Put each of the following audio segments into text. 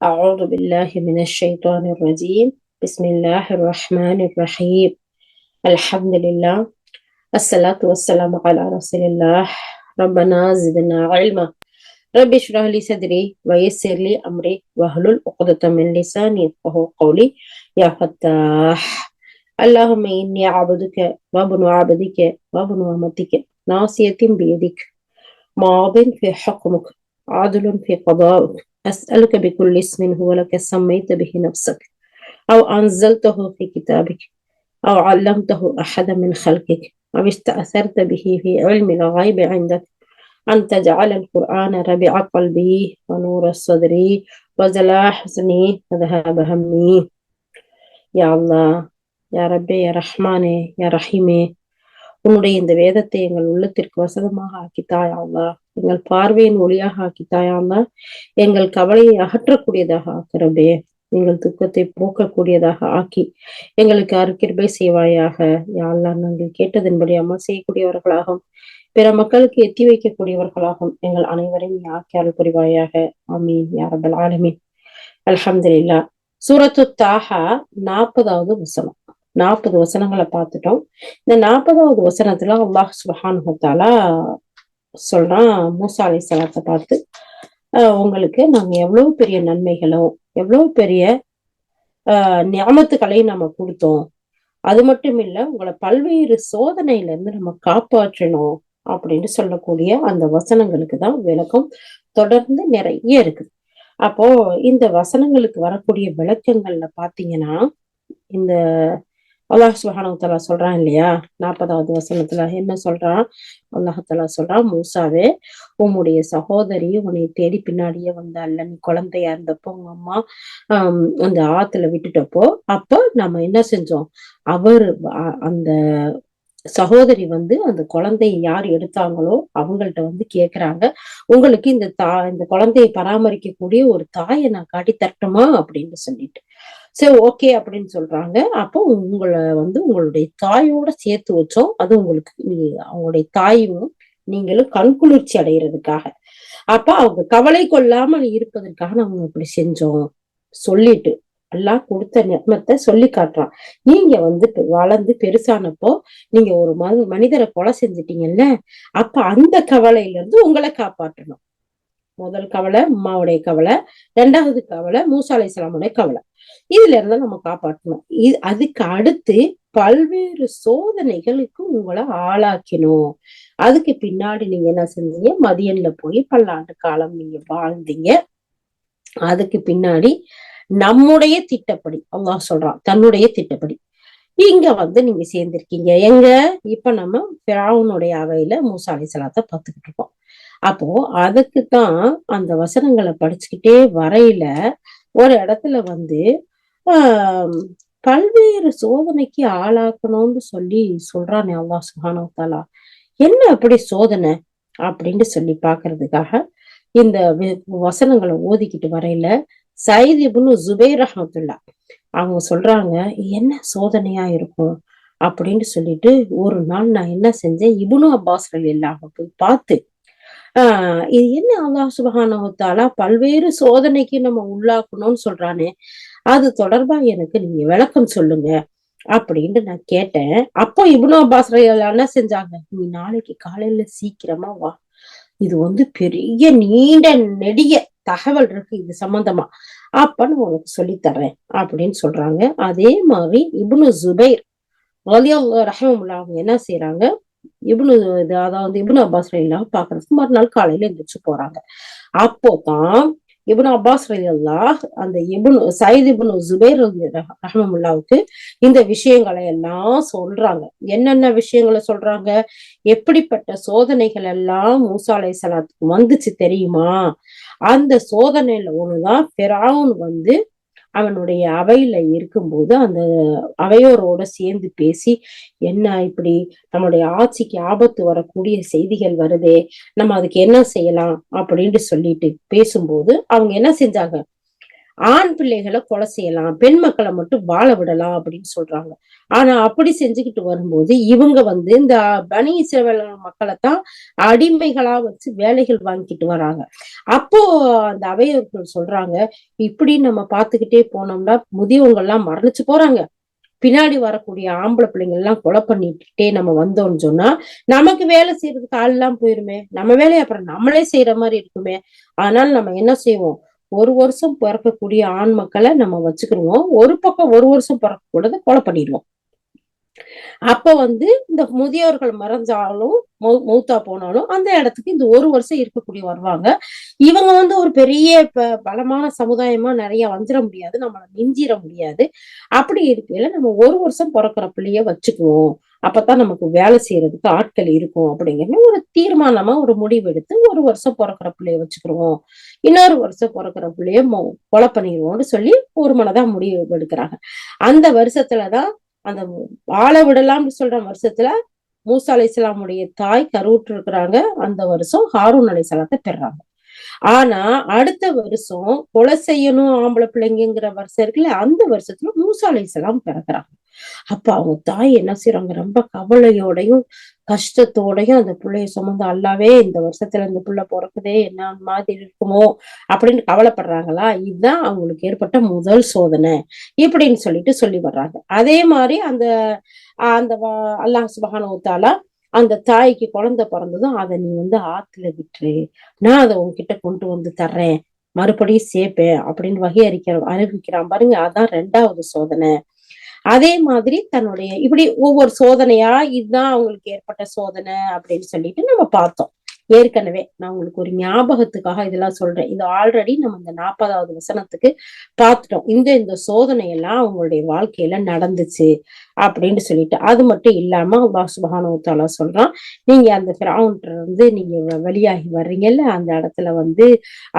أعوذ بالله من الشيطان الرجيم. بسم الله الرحمن الرحيم. الحمد لله. الصلاة والسلام على رسول الله. ربنا زدنا علما. رب اشرح لي صدري ويسر لي أمري واحلل عقدة من لساني يفقهوا قولي. يا فتاح، اللهم إني عبدك وابن عبدك وابن أمتك ناصية بيدك ماض في حكمك عدل في قضاءك. أسألك بكل اسم هو لك سميت به نفسك أو أنزلته في كتابك أو علمته أحدا من خلقك أو استأثرت به في علم الغيب عندك أن تجعل القرآن ربيع قلبي ونور صدري وجلاء حزني وذهاب همي. يا الله، يا ربي، يا رحماني، يا رحيمي. உன்னுடைய இந்த வேதத்தை எங்கள் உள்ளத்திற்கு வசதமாக ஆக்கித்தாயா அல்லாஹ். எங்கள் பார்வையின் ஒளியாக ஆக்கித்தாயா அல்லாஹ். எங்கள் கவலையை அகற்றக்கூடியதாக ஆக்கிறபே. எங்கள் துக்கத்தை போக்கக்கூடியதாக ஆக்கி எங்களுக்கு அருக்கிருபை செய்வாயாக. யா அல்லாஹ், நாங்கள் கேட்டதன்படி அமல் செய்யக்கூடியவர்களாகவும் பிற மக்களுக்கு எத்தி வைக்கக்கூடியவர்களாகவும் எங்கள் அனைவரையும் ஆக்கி அருள் புரிவாயாக. ஆமீன் யா ரப்பல் ஆலமீன். அல்ஹம்துலில்லாஹ். சூரத்து தாஹா 40வது வசனம். 40 வசனங்களை பார்த்துட்டோம். இந்த 40வது வசனத்துல அல்லாஹ் சுப்ஹானஹு வ தஆலா சொல்றான் மூசா அலைஹிஸ்ஸலாத்தை பார்த்து, உங்களுக்கு நாங்க எவ்வளவு பெரிய நன்மைகளும் எவ்வளவு பெரிய நியமத்துக்களையும் நம்ம கொடுத்தோம். அது மட்டும் இல்ல, உங்களை பல்வேறு சோதனையில இருந்து நம்ம காப்பாற்றணும் அப்படின்னு சொல்லக்கூடிய அந்த வசனங்களுக்கு தான் விளக்கம் தொடர்ந்து நிறைய இருக்குது. அப்போ இந்த வசனங்களுக்கு வரக்கூடிய விளக்கங்கள்ல பாத்தீங்கன்னா, இந்த அல்லாஹ் சுப்ஹானஹு வ தஆலா சொல்றான் இல்லையா, 40வது வசனத்துல என்ன சொல்றான்? அல்லாஹ் தஆலா சொல்றான், மூசாவே, உன்னுடைய சகோதரி உன்னை தேடி பின்னாடியே வந்தால, நீ குழந்தையா இருந்தப்போ உங்க அம்மா அந்த ஆத்துல விட்டுட்டப்போ, அப்ப நம்ம என்ன செஞ்சோம்? அந்த சகோதரி அந்த குழந்தைய யார் எடுத்தாங்களோ அவங்கள்ட்ட கேக்குறாங்க, உங்களுக்கு இந்த குழந்தையை பராமரிக்கக்கூடிய ஒரு தாயை நான் காட்டி தரட்டுமா அப்படின்னு சொல்லிட்டு. சரி, ஓகே அப்படின்னு சொல்றாங்க. அப்போ உங்களை உங்களுடைய தாயோட சேர்த்து வச்சோம். அது உங்களுக்கு அவங்களுடைய தாயும் நீங்களும் கண்குளிர்ச்சி அடைகிறதுக்காக, அப்ப அவங்க கவலை கொள்ளாமல் இருப்பதற்காக நாங்க இப்படி செஞ்சோம் சொல்லிட்டு அல்லாஹ் கொடுத்த நியமத்தை சொல்லி காட்டுறான். நீங்க வளர்ந்து பெருசானப்போ நீங்க ஒரு மனிதரை கொலை செஞ்சிட்டீங்கல்ல, அப்ப அந்த கவலையில இருந்து உங்களை காப்பாற்றணும். முதல் கவலை அம்மாவுடைய கவலை, 2வது கவலை மூசா அலைஹிஸ்ஸலாமுடைய கவலை. இதுல இருந்து நம்ம காப்பாற்றணும். அதுக்கு அடுத்து பல்வேறு சோதனைகளுக்கு உங்களை ஆளாக்கணும். அதுக்கு பின்னாடி நீங்க என்ன செஞ்சீங்க? மதியன்ல போய் பல்லாண்டு காலம் நீங்க வாழ்ந்தீங்க. அதுக்கு பின்னாடி நம்முடைய திட்டப்படி அல்லாஹ் சொல்றான், தன்னுடைய திட்டப்படி இங்க நீங்க சேர்ந்திருக்கீங்க. எங்க? இப்ப நம்ம ஃபிரௌனுடைய அவையில மூசா அலைஹிஸ்ஸலாத்தை பார்த்துக்கிட்டு இருக்கோம். அப்போ அதுக்குத்தான் அந்த வசனங்களை படிச்சுக்கிட்டே வரையில ஒரு இடத்துல பல்வேறு சோதனைக்கு ஆளாக்கணும்னு சொல்றானே அல்லாஹ் சுப்ஹானஹு வ தஆலா. என்ன அப்படி சோதனை அப்படின்னு சொல்லி பாக்குறதுக்காக இந்த வசனங்களை ஓதிக்கிட்டு வரையில சயீத் இப்னு ஜுபைர் ரஹ்மத்துல்லாஹ் அவங்க சொல்றாங்க, என்ன சோதனையா இருக்கும் அப்படின்னு சொல்லிட்டு ஒரு நாள் நான் என்ன செஞ்சேன், இப்னு அப்பாஸ் ரலியல்லாஹு போய் பார்த்து, இது என்ன அல்லாஹ் சுப்ஹானஹு வ தஆலா பல்வேறு சோதனைக்கு நம்ம உள்ளாக்கணும்னு சொல்றானே, அது தொடர்பா எனக்கு நீங்க விளக்கம் சொல்லுங்க அப்படின்னு நான் கேட்டேன். அப்போ இப்னு அப்பாஸ் ரலியல்லாஹு என்ன செஞ்சாங்க, நீ நாளைக்கு காலையில சீக்கிரமா வா, இது பெரிய நீண்ட நெடிய தகவல் இருக்கு இது சம்பந்தமா, அப்ப நான் உனக்கு சொல்லித்தர்றேன் அப்படின்னு சொல்றாங்க. அதே மாதிரி இப்னு ஜுபைர் ரலியல்லாஹு ரஹ்மத்துல்லாஹி அவங்க என்ன செய்யறாங்க, இப்னு அப்பாஸ் ரலியல்லாஹு பாக்குறதுக்கு மறுநாள் காலையில எந்திரிச்சு போறாங்க. அப்போதான் இப்னு அப்பாஸ் ரலியல்லாஹு அந்த சயீத் இப்னு ஜுபைர் ரஹ்மத்துல்லாஹுக்கு இந்த விஷயங்களை எல்லாம் சொல்றாங்க. என்னென்ன விஷயங்களை சொல்றாங்க? எப்படிப்பட்ட சோதனைகள் எல்லாம் மூசா அலைஹிஸ்ஸலாத்துக்கு வந்துச்சு தெரியுமா? அந்த சோதனையில ஒண்ணுதான் ஃபிரௌன் அவனுடைய அவையில இருக்கும்போது அந்த அவையோரோட சேர்ந்து பேசி, என்ன இப்படி நம்மளுடைய ஆட்சிக்கு ஆபத்து வரக்கூடிய செய்திகள் வருதே, நம்ம அதுக்கு என்ன செய்யலாம் அப்படின்னு சொல்லிட்டு பேசும்போது அவங்க என்ன செஞ்சாங்க, ஆண் பிள்ளைகளை கொலை செய்யலாம், பெண் மக்களை மட்டும் வாழ விடலாம் அப்படின்னு சொல்றாங்க. ஆனா அப்படி செஞ்சுக்கிட்டு வரும்போது இவங்க இந்த பனி இஸ்ரவேல் மக்களைத்தான் அடிமைகளா வச்சு வேலைகள் வாங்கிட்டு வராங்க. அப்போ அந்த அவையர்கள் சொல்றாங்க, இப்படி நம்ம பாத்துக்கிட்டே போனோம்னா முதியவங்க எல்லாம் மரணிச்சு போறாங்க, பின்னாடி வரக்கூடிய ஆம்பளை பிள்ளைங்க எல்லாம் கொலை பண்ணிட்டே நம்ம வந்தோம்னு சொன்னா நமக்கு வேலை செய்யறதுக்கு ஆள் எல்லாம் போயிருமே, நம்ம வேலையை அப்புறம் நம்மளே செய்யற மாதிரி இருக்குமே. அதனால நம்ம என்ன செய்வோம், ஒரு வருஷம் பிறக்கக்கூடிய ஆண் மக்களை நம்ம வச்சுக்கிடுவோம், ஒரு பக்கம் ஒரு வருஷம் பிறக்க கூடாது கொலை பண்ணிடுவோம். அப்ப இந்த முதியோர்கள் மறைஞ்சாலும் மௌத்தா போனாலும் அந்த இடத்துக்கு இந்த ஒரு வருஷம் இருக்கக்கூடிய வருவாங்க. இவங்க ஒரு பெரிய பலமான சமுதாயமா நிறைய வந்துட முடியாது, நம்மள மிஞ்சிட முடியாது. அப்படி இருக்கையில நம்ம ஒரு வருஷம் பிறக்கிற பிள்ளைய வச்சுக்குவோம், அப்பதான் நமக்கு வேலை செய்யறதுக்கு ஆட்கள் இருக்கும் அப்படிங்கிற ஒரு தீர்மானமா ஒரு முடிவு எடுத்து ஒரு வருஷம் பிறக்கிற பிள்ளைய வச்சுக்கிடுவோம், இன்னொரு வருஷம் பிறக்கிற பிள்ளைய கொலை பண்ணிடுவோம்னு சொல்லி ஒரு மனதா முடிவு எடுக்கிறாங்க. அந்த வருஷத்துலதான் அந்த வாழ விடலாம்னு சொல்ற வருஷத்துல மூசா அலைஹிஸ்ஸலாமுடைய தாய் கருவுற்று இருக்கிறாங்க. அந்த வருஷம் ஹாரூன் அலைஹிஸ்ஸலாத்தை பெறாங்க. ஆனா அடுத்த வருஷம் கொலை செய்யணும் ஆம்பளை பிள்ளைங்கிற வருஷம் இருக்குல்ல, அந்த வருஷத்துல மூசா அலைஹிஸ்ஸலாம் பிறக்குறாங்க. அப்ப அவங்க தாய் என்ன செய்யறாங்க, ரொம்ப கவலையோடையும் கஷ்டத்தோடையும் அந்த பிள்ளைய சுமந்து, அல்லாவே இந்த வருஷத்துல இந்த பிள்ளை பிறக்குதே என்ன மாதிரி இருக்குமோ அப்படின்னு கவலைப்படுறாங்களா. இதுதான் அவங்களுக்கு ஏற்பட்ட முதல் சோதனை இப்படின்னு சொல்லி வர்றாங்க. அதே மாதிரி அந்த அந்த அல்லாஹ் சுப்ஹானஹு வ தஆலா அந்த தாய்க்கு குழந்தை பிறந்ததும் அதை நீ ஆத்துல விட்டுரு, நான் அதை உன்கிட்ட கொண்டு தர்றேன், மறுபடியும் சேர்ப்பேன் அப்படின்னு அறிவிக்கிறான் பாருங்க. அதான் 2வது சோதனை. அதே மாதிரி தன்னுடைய இப்படி ஒவ்வொரு சோதனையா இதுதான் அவங்களுக்கு ஏற்பட்ட சோதனை அப்படின்னு சொல்லிட்டு நம்ம பார்த்தோம். ஏற்கனவே நான் உங்களுக்கு ஒரு ஞாபகத்துக்காக இதெல்லாம் சொல்றேன். இது ஆல்ரெடி நம்ம இந்த 40வது வசனத்துக்கு பார்த்துட்டோம். இந்த சோதனை எல்லாம் அவங்களுடைய வாழ்க்கையில நடந்துச்சு அப்படின்னு சொல்லிட்டு. அது மட்டும் இல்லாம அல்லாஹ் சுப்ஹானஹு வ தஆலா சொல்றான், நீங்க அந்த ஃபிரௌன்ட்ட நீங்க வெளியாகி வர்றீங்கல்ல, அந்த இடத்துல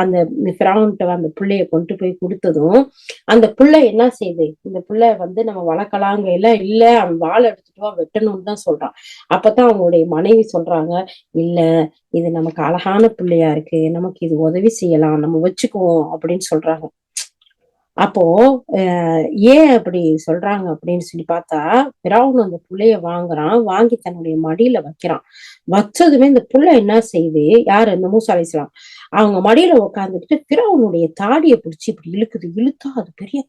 அந்த ஃபிரௌன்ட்ட அந்த பிள்ளைய கொண்டு போய் கொடுத்ததும் அந்த பிள்ளை என்ன செய்யுது, இந்த பிள்ளை நம்ம வளர்க்கலாங்க இல்ல அவன் வாள் எடுத்துட்டு வா வெட்டணும்னு தான் சொல்றான். அப்பதான் அவங்களுடைய மனைவி சொல்றாங்க, இல்ல இது நமக்கு அழகான பிள்ளையா இருக்கு, நமக்கு இது உதவி செய்யலாம், நம்ம வச்சுக்குவோம் அப்படின்னு சொல்றாங்க. அப்போ ஏன் அப்படி சொல்றாங்க அப்படின்னு சொல்லி பார்த்தா, பிறவுன் அந்த புள்ளைய வாங்குறான், வாங்கி தன்னுடைய மடியில வைக்கிறான். வச்சதுமே இந்த புள்ள என்ன செய்யுது, யாரு இந்த மூசா அலைஹிஸ்ஸலாம் அவங்க மடியில உட்காந்துட்டு பிறவுனுடைய தாடியை பிடிச்சி இப்படி இழுக்குது. இழுத்தா அது பெரிய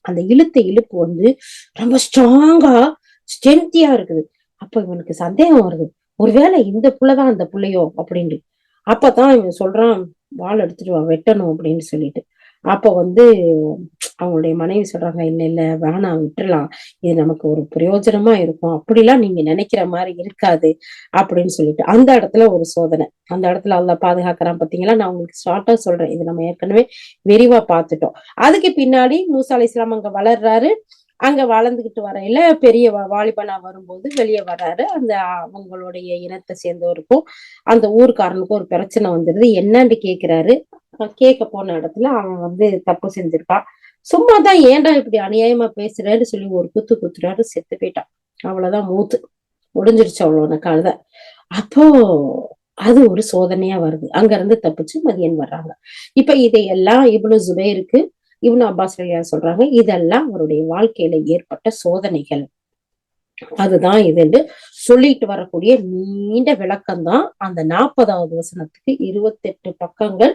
அந்த இழுத்த இழுப்பு ரொம்ப ஸ்ட்ராங்கா ஸ்ட்ரென்த்தியா இருக்குது. அப்ப இவனுக்கு சந்தேகம் வருது, ஒருவேளை இந்த புள்ளதான் அந்த புள்ளையோ அப்படின்னு. அப்பதான் இவன் சொல்றான், வாள் எடுத்துட்டு வா வெட்டணும் அப்படின்னு சொல்லிட்டு. அப்ப அவங்களுடைய மனைவி சொல்றாங்க, இல்ல இல்ல வேணாம் விட்டுறலாம், இது நமக்கு ஒரு பிரயோஜனமா இருக்கும், அப்படிலாம் நீங்க நினைக்கிற மாதிரி இருக்காது அப்படின்னு சொல்லிட்டு. அந்த இடத்துல ஒரு சோதனை, அந்த இடத்துல அல்லாஹ் பாதுகாக்கிறான் பாத்தீங்களா. நான் உங்களுக்கு ஷார்ட்டா சொல்றேன், இது நம்ம ஏற்கனவே விரிவா பார்த்துட்டோம். அதுக்கு பின்னாடி மூசா அலைஹிஸ்ஸலாம் அங்க வளர்றாரு. அங்க வளர்ந்துகிட்டு வரையில பெரிய வாலிபனா வரும்போது வெளியே வர்றாரு. அந்த அவங்களுடைய இனத்தை சேர்ந்தவருக்கும் அந்த ஊருக்காரனுக்கும் ஒரு பிரச்சனை வந்துருது. என்னன்னு கேக்குறாரு. கேட்க போன இடத்துல அவன் தப்பு செஞ்சிருக்கான். சும்மாதான் ஏன்டா இப்படி அநியாயமா பேசுறேன்னு சொல்லி ஒரு குத்து குத்துறாரு, செத்து போயிட்டான். அவ்வளவுதான், மூத்து முடிஞ்சிருச்சு அவ்வளவு கழுத. அப்போ அது ஒரு சோதனையா வருது. அங்க இருந்து தப்பிச்சு மதியன் வர்றாங்க. இப்ப இதையெல்லாம் இப்னு ஜுபைருக்கு இப்னு அப்பாஸ் சொல்றாங்க, இதெல்லாம் அவருடைய வாழ்க்கையில ஏற்பட்ட சோதனைகள். அதுதான் இதுன்னு சொல்லிட்டு வரக்கூடிய நீண்ட விளக்கம் தான் அந்த 40வது வசனத்துக்கு 28 பக்கங்கள்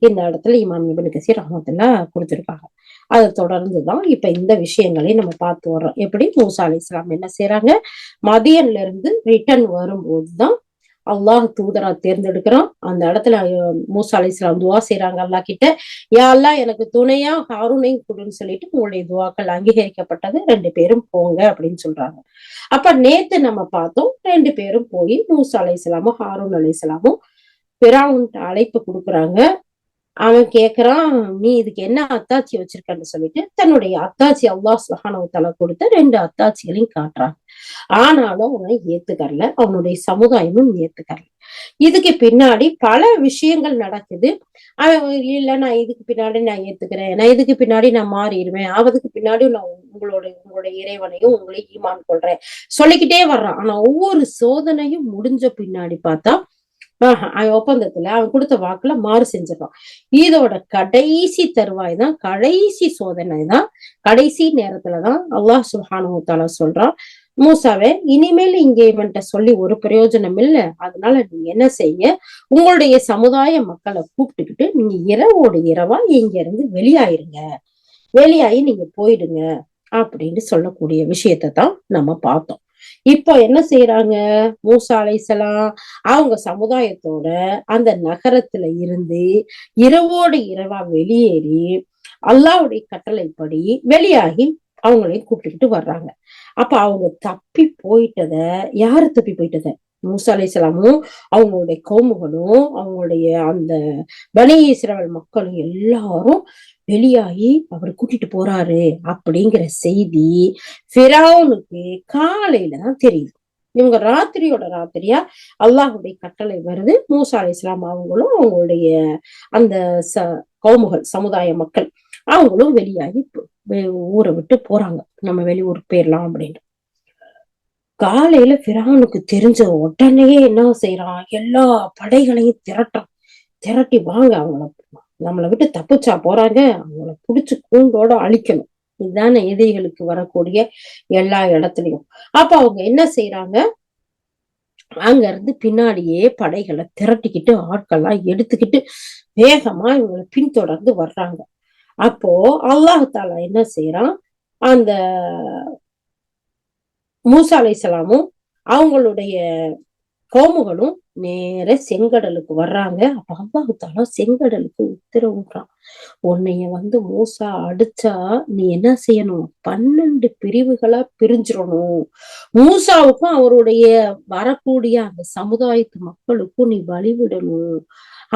இந்த இடத்துல இமாம் இப்னு கஸீர் ரஹ்மத்துல்லாஹ் கொடுத்திருக்காங்க. அதை தொடர்ந்துதான் இப்ப இந்த விஷயங்களையும் நம்ம பார்த்து வர்றோம். எப்படி மூசா அலைஹிஸ்ஸலாம் என்ன செய்யறாங்க, மதியன்ல இருந்து ரிட்டர்ன் வரும்போதுதான் அல்லாஹ் தூதரா தேர்ந்தெடுக்கிறான். அந்த இடத்துல மூசா அலைஹிஸ்ஸலாம் துவா செய்யறாங்க அல்லாஹ் கிட்ட, யா அல்லாஹ் எனக்கு துணையா ஹாரூனையும் கொடுன்னு சொல்லிட்டு உங்களுடைய துவாக்கள் அங்கீகரிக்கப்பட்டது, 2 பேரும் போங்க அப்படின்னு சொல்றாங்க. அப்ப நேத்து நம்ம பார்த்தோம், 2 பேரும் போய் மூசா அலைஹிஸ்ஸலாமும் ஹாரூன் அலைஹிஸ்ஸலாமும் பிறவுன்ட்ட அழைப்பு கொடுக்குறாங்க. அவன் கேக்குறான், நீ இதுக்கு என்ன அத்தாட்சி வச்சிருக்கன்னு சொல்லிட்டு தன்னுடைய அத்தாட்சி அல்லாஹ் சுப்ஹானஹு வ தஆலா கொடுத்த 2 அத்தாட்சிகளையும் காட்டுறான். ஆனாலும் அவனை ஏத்துக்கறல, அவனுடைய சமுதாயமும் ஏத்துக்கறல. இதுக்கு பின்னாடி பல விஷயங்கள் நடக்குது. அவன் இல்ல நான் இதுக்கு பின்னாடி நான் ஏத்துக்கிறேன், நான் இதுக்கு பின்னாடி நான் மாறிடுவேன், அதுக்கு பின்னாடி நான் உங்களுடைய இறைவனையும் உங்களையும் ஈமான் கொள்றேன் சொல்லிக்கிட்டே வர்றான். ஆனா ஒவ்வொரு சோதனையும் முடிஞ்ச பின்னாடி பார்த்தா ஒப்பந்தத்துல அவன் கொடுத்த வாக்குல மாறு செஞ்சிடறான். இதோட கடைசி தருவாய் தான், கடைசி சோதனை தான், கடைசி நேரத்துலதான் அல்லாஹ் சுப்ஹானஹு வ தஆலா சொல்றான், மூசாவே இனிமேல் இங்க இவன்கிட்ட சொல்லி ஒரு பிரயோஜனம் இல்ல. அதனால நீங்க என்ன செய்யுங்க, உங்களுடைய சமுதாய மக்களை கூப்பிட்டுக்கிட்டு நீங்க இரவோடு இரவா இங்க இருந்து வெளியாயிருங்க, வெளியாகி நீங்க போயிடுங்க அப்படின்னு சொல்லக்கூடிய விஷயத்தை தான் நம்ம பார்த்தோம். இப்போ என்ன செய்யறாங்க, மூசா அலைஹிஸ்ஸலாம் அவங்க சமுதாயத்தோட அந்த நகரத்துல இருந்து இரவோடு இரவா வெளியேறி அல்லாஹ்வுடைய கட்டளைப்படி வெளியாகி அவங்களையும் கூப்பிட்டுக்கிட்டு வர்றாங்க. அப்ப அவங்க தப்பி போயிட்டத, யாரு தப்பி போயிட்டத, மூசா அலைஹிஸ்ஸலாமும் அவங்களுடைய கௌமுகளும் அவங்களுடைய அந்த பனி இஸ்ரவேல் மக்களும் எல்லாரும் வெளியாகி அவர் கூட்டிட்டு போறாரு அப்படிங்கிற செய்தி ஃபிரௌனுக்கு காலையில தான் தெரியுது. இவங்க ராத்திரியோட ராத்திரியா அல்லாஹுடைய கட்டளை வருது, மூசா அலைஹிஸ்ஸலாம் அவங்களும் அவங்களுடைய அந்த கௌமுகள் சமுதாய மக்கள் அவங்களும் வெளியாகி ஊரை விட்டு போறாங்க, நம்ம வெளியூருக்கு போயிடலாம் அப்படின்னு. காலையில ஃபிரௌனுக்கு தெரிஞ்ச உடனே என்ன செய்யறான், எல்லா படைகளையும் திரட்டி வாங்க, அவங்கள நம்மளை விட்டு தப்பிச்சா போறாங்க, அவங்கள புடிச்சு கூண்டோட அழிக்கணும். இதுதானே எதிரிகளுக்கு வரக்கூடிய எல்லா இடத்துலயும். அப்ப அவங்க என்ன செய்யறாங்க, அங்க இருந்து பின்னாடியே படைகளை திரட்டிக்கிட்டு ஆட்கள்லாம் எடுத்துக்கிட்டு வேகமா இவங்களை பின்தொடர்ந்து வர்றாங்க. அப்போ அல்லாஹ் தஆலா என்ன செய்யறான், அந்த மூசா அலைஹிஸ்ஸலாமும் அவங்களுடைய கோமுகளும் நேர செங்கடலுக்கு வர்றாங்க. அப்ப அல்லாஹ் தஆலா செங்கடலுக்கு உத்தரவுறான், உன்னைய மூசா அடிச்சா நீ என்ன செய்யணும், 12 பிரிவுகளா பிரிஞ்சிடணும். மூசாவுக்கும் அவருடைய வரக்கூடிய அந்த சமுதாயத்து மக்களுக்கும் நீ வழிவிடணும்.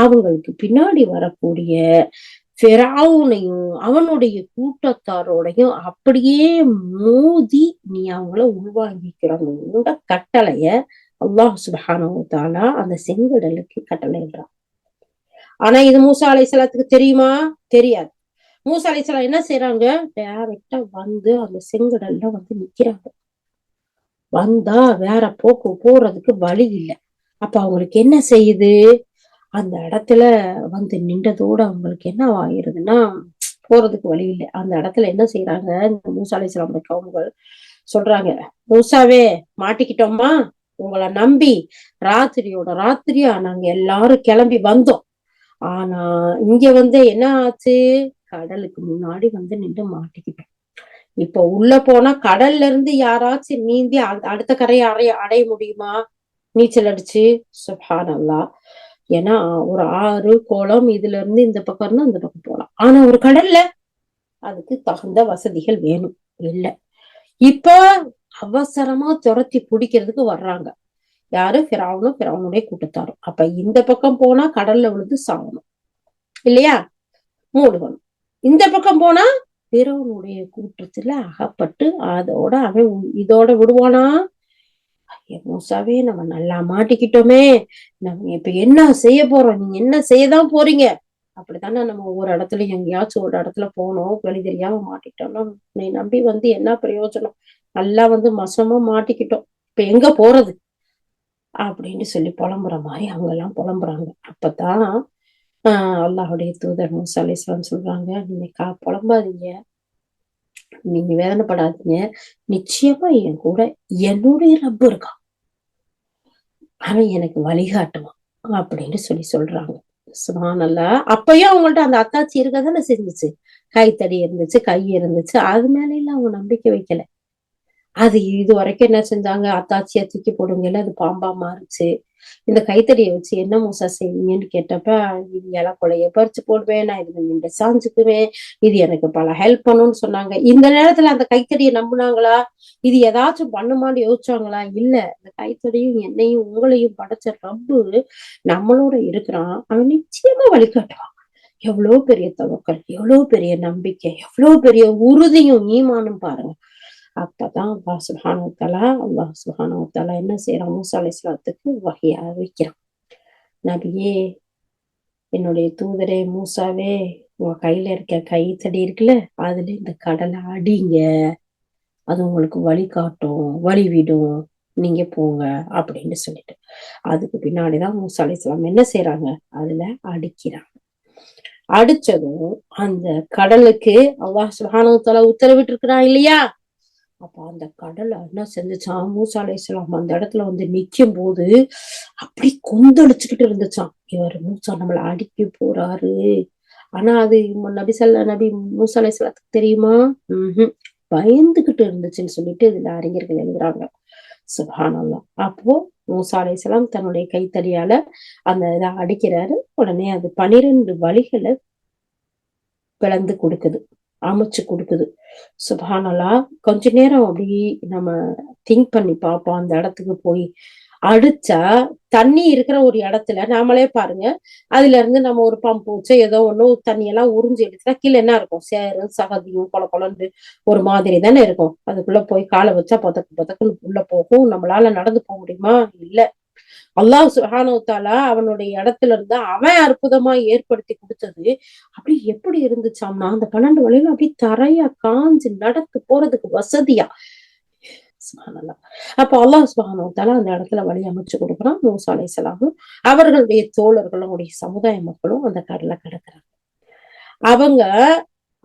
அவங்களுக்கு பின்னாடி வரக்கூடிய ஃபிரௌனையும் அவனுடைய கூட்டத்தாரோடையும் அப்படியே மோதி நீ அவங்கள உள்வாங்கிக்கிறவங்களோட கட்டளைய அல்லாஹ் சுப்ஹானஹு வ தஆலா அந்த செங்கடலுக்கு கட்டளையிடுறான். ஆனா இது மூசா அலைஹிஸ்ஸலாத்துக்கு தெரியுமா? தெரியாது. மூசா அலைஹிஸ்ஸலாம் என்ன செய்யறாங்க, டைரக்டா அந்த செங்கடல்ல நிக்கிறாங்க. வந்தா வேற போறதுக்கு வழி இல்லை. அப்ப அவங்களுக்கு என்ன செய்யுது, அந்த இடத்துல நின்றதோட அவங்களுக்கு என்ன ஆயிருதுன்னா, போறதுக்கு வழி இல்லை. அந்த இடத்துல என்ன செய்யறாங்க, இந்த மூசா அலைஹிஸ்ஸலாம் கவுமுகள் சொல்றாங்க, மூசாவே மாட்டிக்கிட்டோமா, உங்களை நம்பி ராத்திரியோட ராத்திரியா நாங்க எல்லாரும் கிளம்பி வந்தோம். ஆனா இங்க என்ன ஆச்சு, கடலுக்கு முன்னாடி நின்று மாட்டிக்கிட்டோம். இப்ப உள்ள போனா கடல்ல இருந்து யாராச்சும் நீந்தி அடுத்த கரையை அடைய முடியுமா, நீச்சல் அடிச்சு? சுப்ஹானல்லாஹ். ஏன்னா ஒரு ஆறு குளம் இதுல இருந்து இந்த பக்கம் இருந்து அந்த பக்கம் போலாம். ஆனா ஒரு கடல்ல அதுக்கு தகுந்த வசதிகள் வேணும், இல்ல. இப்ப அவசரமா துரத்தி பிடிக்கிறதுக்கு வர்றாங்க. யாரு, ஃபிரௌனும் ஃபிரௌனுடைய கூட்டத்தாரும். அப்ப இந்த பக்கம் போனா கடல்ல விழுந்து சாகணும், இல்லையா, மூடுகணும். இந்த பக்கம் போனா ஃபிரௌனுடைய கூட்டத்துல அகப்பட்டு அவன் இதோட விடுவானா? மூசாவே நம்ம நல்லா மாட்டிக்கிட்டோமே, நம்ம இப்ப என்ன செய்ய போறோம், நீங்க என்ன செய்யதான் போறீங்க? அப்படித்தானே நம்ம ஒவ்வொரு இடத்துலயும் எங்கேயாச்சும் ஒரு இடத்துல போனோம், வழி தெரியாம மாட்டிக்கிட்டோம்னா நீ நம்பி என்ன பிரயோஜனம், நல்லா மசமா மாட்டிக்கிட்டோம், இப்ப எங்க போறது அப்படின்னு சொல்லி புலம்புற மாதிரி அவங்க எல்லாம் புலம்புறாங்க. அப்பதான் அல்லாஹுடைய தூதர் மூசா அலைஹிஸ்ஸலாம் சொல்றாங்க, நீங்க புலம்பாதீங்க, நீங்க வேதனைப்படாதீங்க, நிச்சயமா என் கூட என்னுடைய ரப்பு இருக்கான், அவன் எனக்கு வழிகாட்டுவான் அப்படின்னு சொல்றாங்க. சுப்ஹானல்லாஹ். அப்பயும் அவங்கள்ட்ட அந்த அத்தாச்சி இருக்கதானே செஞ்சுச்சு, கைத்தடி இருந்துச்சு, கை இருந்துச்சு, அது மேல எல்லாம் அவங்க நம்பிக்கை வைக்கல. அது இது வரைக்கும் என்ன செஞ்சாங்க, அத்தாச்சியா தூக்கி போடுங்கல, அது பாம்பா மாறுச்சு. இந்த கைத்தடியை வச்சு என்ன மூசா செய்வீங்கன்னு கேட்டப்ப, இது இலை கொலைய பறிச்சு போடுவேன், நான் இதுல நின்று சாஞ்சுக்குவேன், இது எனக்கு பல ஹெல்ப் பண்ணும்னு சொன்னாங்க. இந்த நேரத்துல அந்த கைத்தடியை நம்புனாங்களா, இது ஏதாச்சும் பண்ணுமான்னு யோசிச்சாங்களா? இல்ல. இந்த கைத்தடியும் என்னையும் உங்களையும் படைச்ச ரப்பு நம்மளோட இருக்கிறான், அவன் நிச்சயமா வழிகாட்டுவான். எவ்வளவு பெரிய தவக்கல், எவ்வளவு பெரிய நம்பிக்கை, எவ்வளவு பெரிய உறுதியும் ஈமானும் பாருங்க. அப்பதான் அல்லாஹ் சுப்ஹானஹு வ தஆலா என்ன செய்யறான், மூசா அலைஹிஸ்ஸலாத்துக்கு வஹிய அறிவிக்கிறான். நபியே, என்னுடைய தூதரே மூசாவே, உங்க கையில இருக்க கைத்தடி இருக்குல்ல, அதுல இந்த கடலை அடிங்க, அது உங்களுக்கு வழி காட்டும், வழி விடும் நீங்க போங்க அப்படின்னு சொல்லிட்டு. அதுக்கு பின்னாடிதான் மூசா அலைஹிஸ்ஸலாம் என்ன செய்யறாங்க, அதுல அடிக்கிறாங்க. அடிச்சதும் அந்த கடலுக்கு அல்லாஹ் சுப்ஹானஹு வ தஆலா உத்தரவிட்டு இருக்கிறான் இல்லையா. அப்ப அந்த கடல் என்ன செஞ்சுச்சான், மூசா அலைஹிஸ்ஸலாம் அந்த இடத்துல வந்து நிக்கும் போது அப்படி கொந்தளிச்சுக்கிட்டு இருந்துச்சான். இவர் மூசா நம்மள அடிக்க போறாரு. ஆனா அது நபி மூசா அலைஹிஸ்ஸலாத்துக்கு தெரியுமா? பயந்துகிட்டு இருந்துச்சுன்னு சொல்லிட்டு இதுல அறிஞர்கள் எழுதுறாங்க. சுப்ஹானல்லாஹ். அப்போ மூசா அலைஹிஸ்ஸலாம் தன்னுடைய கைத்தடியால அந்த இதை அடிக்கிறாரு. உடனே அது 12 வழிகளை பிளந்து கொடுக்குது, அமைச்சு கொடுக்குது. சுப்ஹானல்லாஹ். கொஞ்ச நேரம் அப்படி நம்ம திங்க் பண்ணி பார்ப்போம். அந்த இடத்துக்கு போய் அடிச்சா தண்ணி இருக்கிற ஒரு இடத்துல நாமளே பாருங்க, அதுல இருந்து நம்ம ஒரு பம்பு வச்சு ஏதோ ஒண்ணு தண்ணி எல்லாம் உறிஞ்சி எடுத்துட்டா கீழே என்ன இருக்கும், சேரும் சகதியும் கொல கொலன்னு ஒரு மாதிரி தானே இருக்கும். அதுக்குள்ள போய் காலை வச்சா பொதக்கு பொதக்குன்னு உள்ள போகும். நம்மளால நடந்து போக முடியுமா? இல்ல. அல்லாஹ் சுப்ஹானஹு வ தஆலா அவனுடைய இடத்துல இருந்து அவன் அற்புதமா ஏற்படுத்தி கொடுத்தது. அப்படி எப்படி இருந்துச்சாம்னா, அந்த 12 வழியில அப்படி தரையா காஞ்சு நடந்து போறதுக்கு வசதியா. சுப்ஹானல்லாஹ். அப்ப அல்லாஹ் சுப்ஹானஹு வ தஆலா அந்த இடத்துல வழி அமைச்சு கொடுக்குறான். மூசா அலைஹிஸ்ஸலாமும் அவர்களுடைய தோழர்களும் உடைய சமுதாய மக்களும் அந்த கடலை கடக்குறாங்க. அவங்க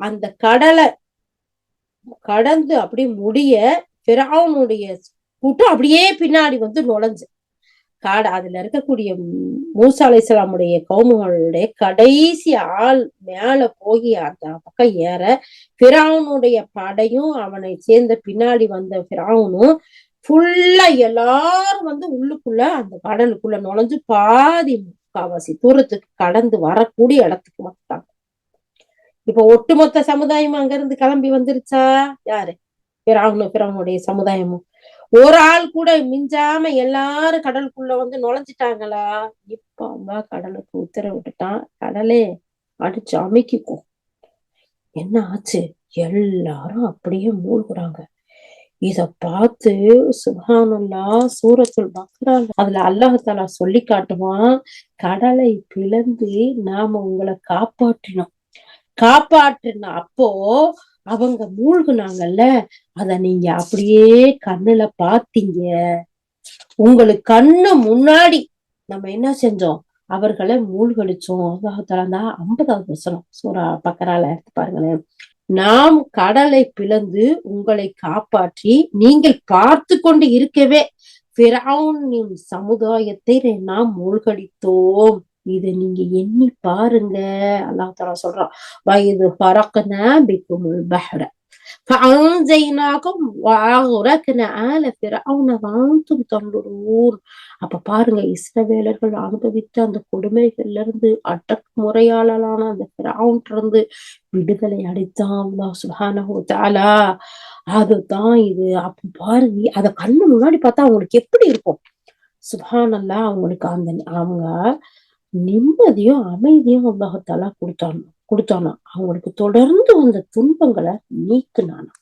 அந்த கடலை கடந்து அப்படி முடிய ஃபிரௌனுடைய கூட்டம் அப்படியே பின்னாடி வந்து நுழைஞ்சு அதுல இருக்கக்கூடிய மூசா அலைஹிஸ்ஸலாமுடைய கௌமுகளுடைய கடைசி ஆள் மேல போய் அந்த பக்கம் ஏற ஃபிரௌனுடைய படையும் அவனை சேர்ந்த பின்னாடி வந்த ஃபிரௌனும் ஃபுல்லா எல்லாரும் வந்து உள்ளுக்குள்ள அந்த கடலுக்குள்ள நுழைஞ்சு பாதி முக்காவாசி தூரத்துக்கு கடந்து வரக்கூடிய இடத்துக்கு வந்துட்டாங்க. இப்ப ஒட்டுமொத்த சமுதாயம் அங்க இருந்து கிளம்பி வந்துருச்சா? யாரு? ஃபிரௌனுடைய சமுதாயமும். ஒரு ஆள் கூட மிஞ்சாம எல்லாரும் கடலுக்குள்ள வந்து நுழைஞ்சிட்டாங்களா? இப்ப அல்லாஹ் கடலுக்கு உத்தரவிட்டுட்டான், கடலே அடிச்சு அமைக்கிக்கோ. என்ன ஆச்சு? எல்லாரும் அப்படியே மூழ்குறாங்க. இத பார்த்து சுப்ஹானல்லாஹ், சூரத்துல் பக்ரால அதுல அல்லாஹ் தஆலா சொல்லி காட்டுவான், கடலை பிளந்து நாம உங்களை காப்பாற்றினோம். காப்பாற்றின அப்போ அவங்க மூழ்குனாங்கல்ல, அத நீங்க அப்படியே கண்ணுல பாத்தீங்க. உங்களுக்கு கண்ணு முன்னாடி நம்ம என்ன செஞ்சோம், அவர்களை மூழ்கடிச்சோம். அல்லாஹ் தஆலா 50வது வசனம் சூரா பக்ரால எடுத்து பாருங்களேன். நாம் கடலை பிளந்து உங்களை காப்பாற்றி நீங்கள் பார்த்து கொண்டு இருக்கவே ஃபிரௌனின் சமுதாயத்தை நாம் மூழ்கடித்தோம். இதை நீங்க எண்ணி பாருங்க. அல்லாஹ் தஆலா சொல்றான், வயது ஃபரக்னா பிக்குமுல் பஹ்ர ஃபஅன்ஜைனாகும் வஅக்ரக்னா ஆல ஃபிரௌன வஅன்தும் தன்துரூன். அப்ப பாருங்க, இஸ்ரவேலர்கள் அனுபவித்த அந்த கொடுமைகள்ல இருந்து, அடக்குமுறையாளரான அந்த ஃபிரௌன் இருந்து விடுதலை அளித்தான் அல்லாஹ் சுப்ஹானஹு வ தஆலா. அதுதான் இது. அப்ப பாருங்க, அத கண்ணு முன்னாடி பார்த்தா அவங்களுக்கு எப்படி இருக்கும். சுப்ஹானல்லாஹ். அவங்களுக்கு அந்த அவங்க நிம்மதியும் அமைதியும் அல்லாஹ் தஆலா கொடுத்தானா. அவங்களுக்கு தொடர்ந்து அந்த துன்பங்களை நீக்குனானா.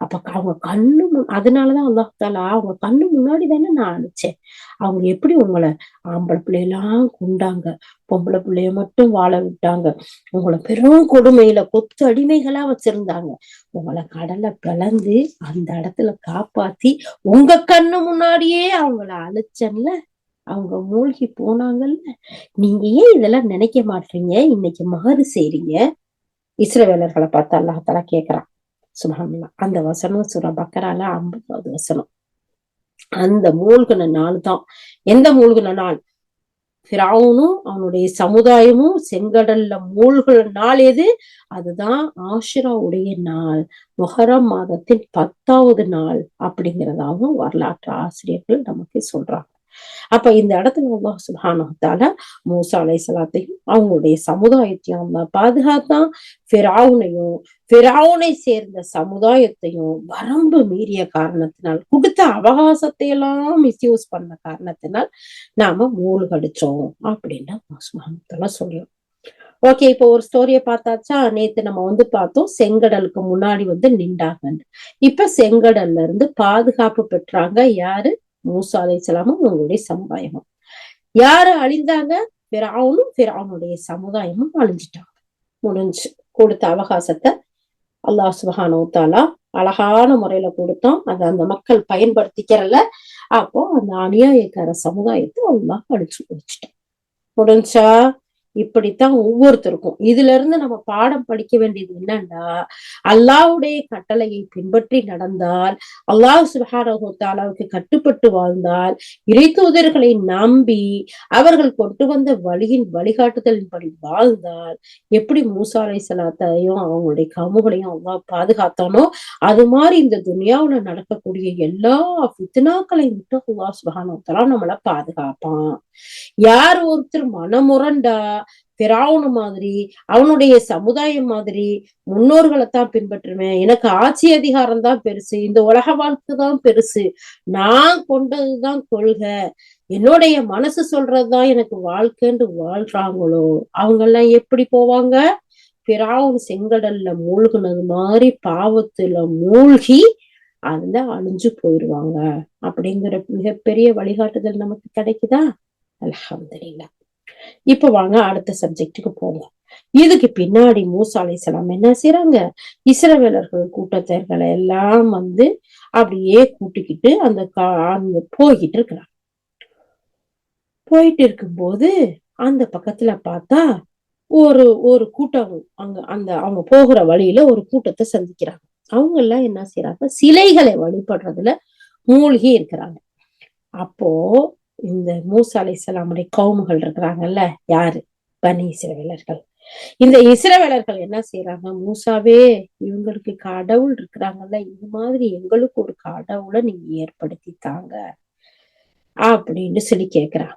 அப்ப அவங்க கண்ணு அதனாலதான் அல்லாஹ் தஆலா அவங்க கண்ணு முன்னாடி தானே நான் அனுப்பிச்சேன். அவங்க எப்படி உங்களை ஆம்பளை பிள்ளையெல்லாம் கொண்டாங்க, பொம்பளை பிள்ளைய மட்டும் வாழ விட்டாங்க, உங்களை பெரும் கொடுமையில கொத்து அடிமைகளா வச்சிருந்தாங்க. உங்களை கடலை பிளந்து அந்த இடத்துல காப்பாத்தி உங்க கண்ணு முன்னாடியே அவங்கள அழிச்சன்ல, அவங்க மூழ்கி போனாங்கல்ல. நீங்க ஏன் இதெல்லாம் நினைக்க மாட்டீங்க? இன்னைக்கு மாறு செய்றீங்க. இஸ்ரவேலர்களை பார்த்து அல்லாஹ் தஆலா கேக்குறான். சுப்ஹானல்லாஹ். அந்த வசனம் சூரா பக்ரால 50வது வசனம். அந்த மூழ்கின நாள் தான். எந்த மூழ்கின நாள்? ஃபிரௌனும் அவனுடைய சமுதாயமும் செங்கடல்ல மூழ்கின நாள் எது? அதுதான் ஆஷுராவுடைய நாள், முஹர்ரம் மாதத்தின் 10வது நாள் அப்படிங்கிறதாகவும் வரலாற்று ஆசிரியர்கள் நமக்கு சொல்றாங்க. அப்ப இந்த இடத்துல அல்லாஹ் சுப்ஹானஹு வ தஆலா மூசா அலைஹிஸ்ஸலாத்தையும் அவங்களுடைய சமுதாயத்தையும் அல்லாஹ் பாதுகாத்தான். ஃபிரௌனை சேர்ந்த சமுதாயத்தையும் வரம்பு மீறிய காரணத்தினால், கொடுத்த அவகாசத்தை எல்லாம் மிஸ்யூஸ் பண்ண காரணத்தினால் நாம மூழ்கடிச்சோம் அப்படின்னு அல்லாஹ் சுப்ஹானஹு வ தஆலா சொல்றோம். ஓகே, இப்போ ஒரு ஸ்டோரிய பார்த்தாச்சா. நேத்து நம்ம வந்து பார்த்தோம், செங்கடலுக்கு முன்னாடி வந்து நின்றாங்க. இப்ப செங்கடல்ல இருந்து பாதுகாப்பு பெற்றாங்க. யாரு? மூசா அலைஹிஸ்ஸலாமும் அவங்களுடைய சமுதாயமும். யாரு அழிந்தாங்க? ஃபிரௌனும் ஃபிரௌனுடைய சமுதாயமும் அழிஞ்சிட்டாங்க. முடிஞ்சு. கொடுத்த அவகாசத்தை அல்லாஹ் சுப்ஹானஹு வ தஆலா அழகான முறையில கொடுத்தான். அதை அந்த மக்கள் பயன்படுத்திக்கிறல. அப்போ அந்த அநியாயக்கார சமுதாயத்தை அல்லாஹ் அழிச்சு முடிச்சிட்டான். முடிஞ்சா இப்படித்தான் ஒவ்வொருத்தருக்கும். இதுல இருந்து நம்ம பாடம் படிக்க வேண்டியது என்னன்னா, அல்லாஹ்வுடைய கட்டளையை பின்பற்றி நடந்தால், அல்லாஹ் சுப்ஹானஹு வ தஆலாவுக்கு கட்டுப்பட்டு வாழ்ந்தால், இறை தூதர்களை நம்பி அவர்கள் கொண்டு வந்த வழியின் வழிகாட்டுதலின்படி வாழ்ந்தால், எப்படி மூசா அலைஹிஸ்ஸலாத்தையும் அவங்களுடைய கவுமுகளையும் அல்லாஹ் பாதுகாத்தானோ, அது மாதிரி இந்த துன்யாவுல நடக்கக்கூடிய எல்லா ஃபித்னாக்களையும் விட்டு அல்லாஹ் சுப்ஹானஹு வ தஆலா நம்மள பாதுகாப்பான். யார் ஒருத்தர் மனமுரண்டா பிராவுன மாதிரி அவனுடைய சமுதாயம் மாதிரி முன்னோர்களைத்தான் பின்பற்றுவேன், எனக்கு ஆட்சி அதிகாரம் தான் பெருசு, இந்த உலக வாழ்க்கை தான் பெருசு, நான் கொண்டதுதான் கொள்கை, என்னுடைய மனசு சொல்றதுதான் எனக்கு வாழ்க்கைன்னு வாழ்றாங்களோ அவங்க எல்லாம் எப்படி போவாங்க? பிராவுன் செங்கடல்ல மூழ்குனது மாதிரி பாவத்துல மூழ்கி அதுல அழிஞ்சு போயிருவாங்க. அப்படிங்கிற மிகப்பெரிய வழிகாட்டுதல் நமக்கு கிடைக்குதா? அல்ஹம்துலில்லாஹ். இப்ப வாங்க அடுத்த சப்ஜெக்டுக்கு போவோம். இதுக்கு பின்னாடி மூசா அலைஹிஸ்ஸலாம் என்ன செய்றாங்க? இஸ்ரவேலர்கள் கூட்டத்தார்களை எல்லாம் அப்படியே கூட்டிக்கிட்டு அந்த போய்கிட்டு இருக்கிறாங்க. போயிட்டு இருக்கும்போது அந்த பக்கத்துல பார்த்தா ஒரு ஒரு கூட்டம் அவங்க போகிற வழியில ஒரு கூட்டத்தை சந்திக்கிறாங்க. அவங்க எல்லாம் என்ன செய்யறாங்க? சிலைகளை வழிபடுறதுல மூழ்கி இருக்கிறாங்க. அப்போ இந்த மூசா அலைஹிஸ்ஸலாமுடைய கவுமுகள் இருக்கிறாங்கல்ல, யாரு? பனி இஸ்ரவேலர்கள். இந்த இஸ்ரவேலர்கள் என்ன செய்யறாங்க? மூசாவே, இவங்களுக்கு கடவுள் இருக்கிறாங்கல்ல, இது மாதிரி எங்களுக்கு ஒரு கடவுளை நீங்க ஏற்படுத்தி தாங்க அப்படின்னு சொல்லி கேக்குறாங்க.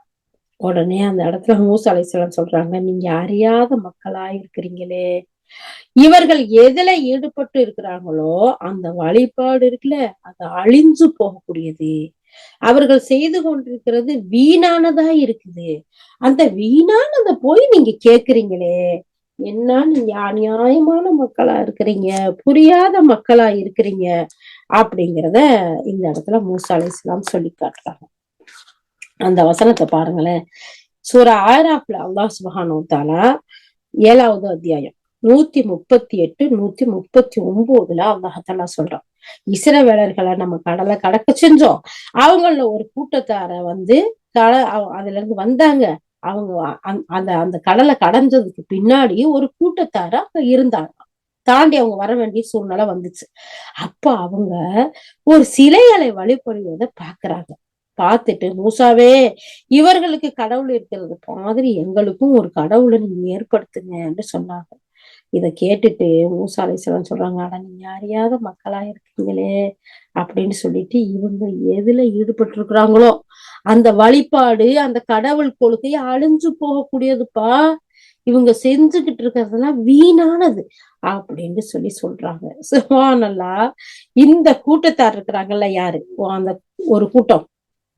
உடனே அந்த இடத்துல மூசா அலைஹிஸ்ஸலாம் சொல்றாங்க, நீங்க அறியாத மக்களா இருக்கிறீங்களே, இவர்கள் எதுல ஈடுபட்டு இருக்கிறாங்களோ அந்த வழிபாடு இருக்குல்ல, அது அழிஞ்சு போகக்கூடியது, அவர்கள் செய்து கொண்டிருக்கிறது வீணானதா இருக்குது, அந்த வீணானத போய் நீங்க கேக்குறீங்களே, என்ன நீங்க அநியாயமான மக்களா இருக்கிறீங்க, புரியாத மக்களா இருக்கிறீங்க அப்படிங்கிறத இந்த இடத்துல மூசா அலைஹிஸ்ஸலாம் சொல்லி காட்டுறாங்க. அந்த வசனத்தை பாருங்களேன். சூரா ஆராஃப்ல அல்லாஹ் சுப்ஹானஹு வ தஆலா 7வது அத்தியாயம் 138 139 அல்லாஹ் தஆலா சொல்றான், இஸ்ரவேலர்களை நம்ம கடலை கடக்க செஞ்சோம், அவங்கள ஒரு கூட்டத்தார அதுல இருந்து வந்தாங்க, அவங்க அந்த அந்த கடலை கடந்ததுக்கு பின்னாடி ஒரு கூட்டத்தார அங்க இருந்தாங்க, தாண்டி அவங்க வர வேண்டிய சூழ்நிலை வந்துச்சு. அப்ப அவங்க ஒரு சிலைகளை வழிபடுவதை பாக்குறாங்க. பார்த்துட்டு, மூசாவே, இவர்களுக்கு கடவுள் இருக்கிறது மாதிரி எங்களுக்கும் ஒரு கடவுளை நீங்க ஏற்படுத்துங்கன்னு சொன்னாங்க. இத கேட்டுட்டு மூசா அலைஹிஸ்ஸலாம் சொல்றாங்க, ஆனா நீங்க அறியாத மக்களா இருக்கீங்களே அப்படின்னு சொல்லிட்டு, இவங்க எதுல ஈடுபட்டு இருக்கிறாங்களோ அந்த வழிபாடு, அந்த கடவுள் கொள்கை அழிஞ்சு போகக்கூடியதுப்பா, இவங்க செஞ்சுகிட்டு இருக்கிறதெல்லாம் வீணானது அப்படின்னு சொல்றாங்க. சுப்ஹானல்லாஹ். இந்த கூட்டத்தார் இருக்கிறாங்கல்ல, யாரு? அந்த ஒரு கூட்டம்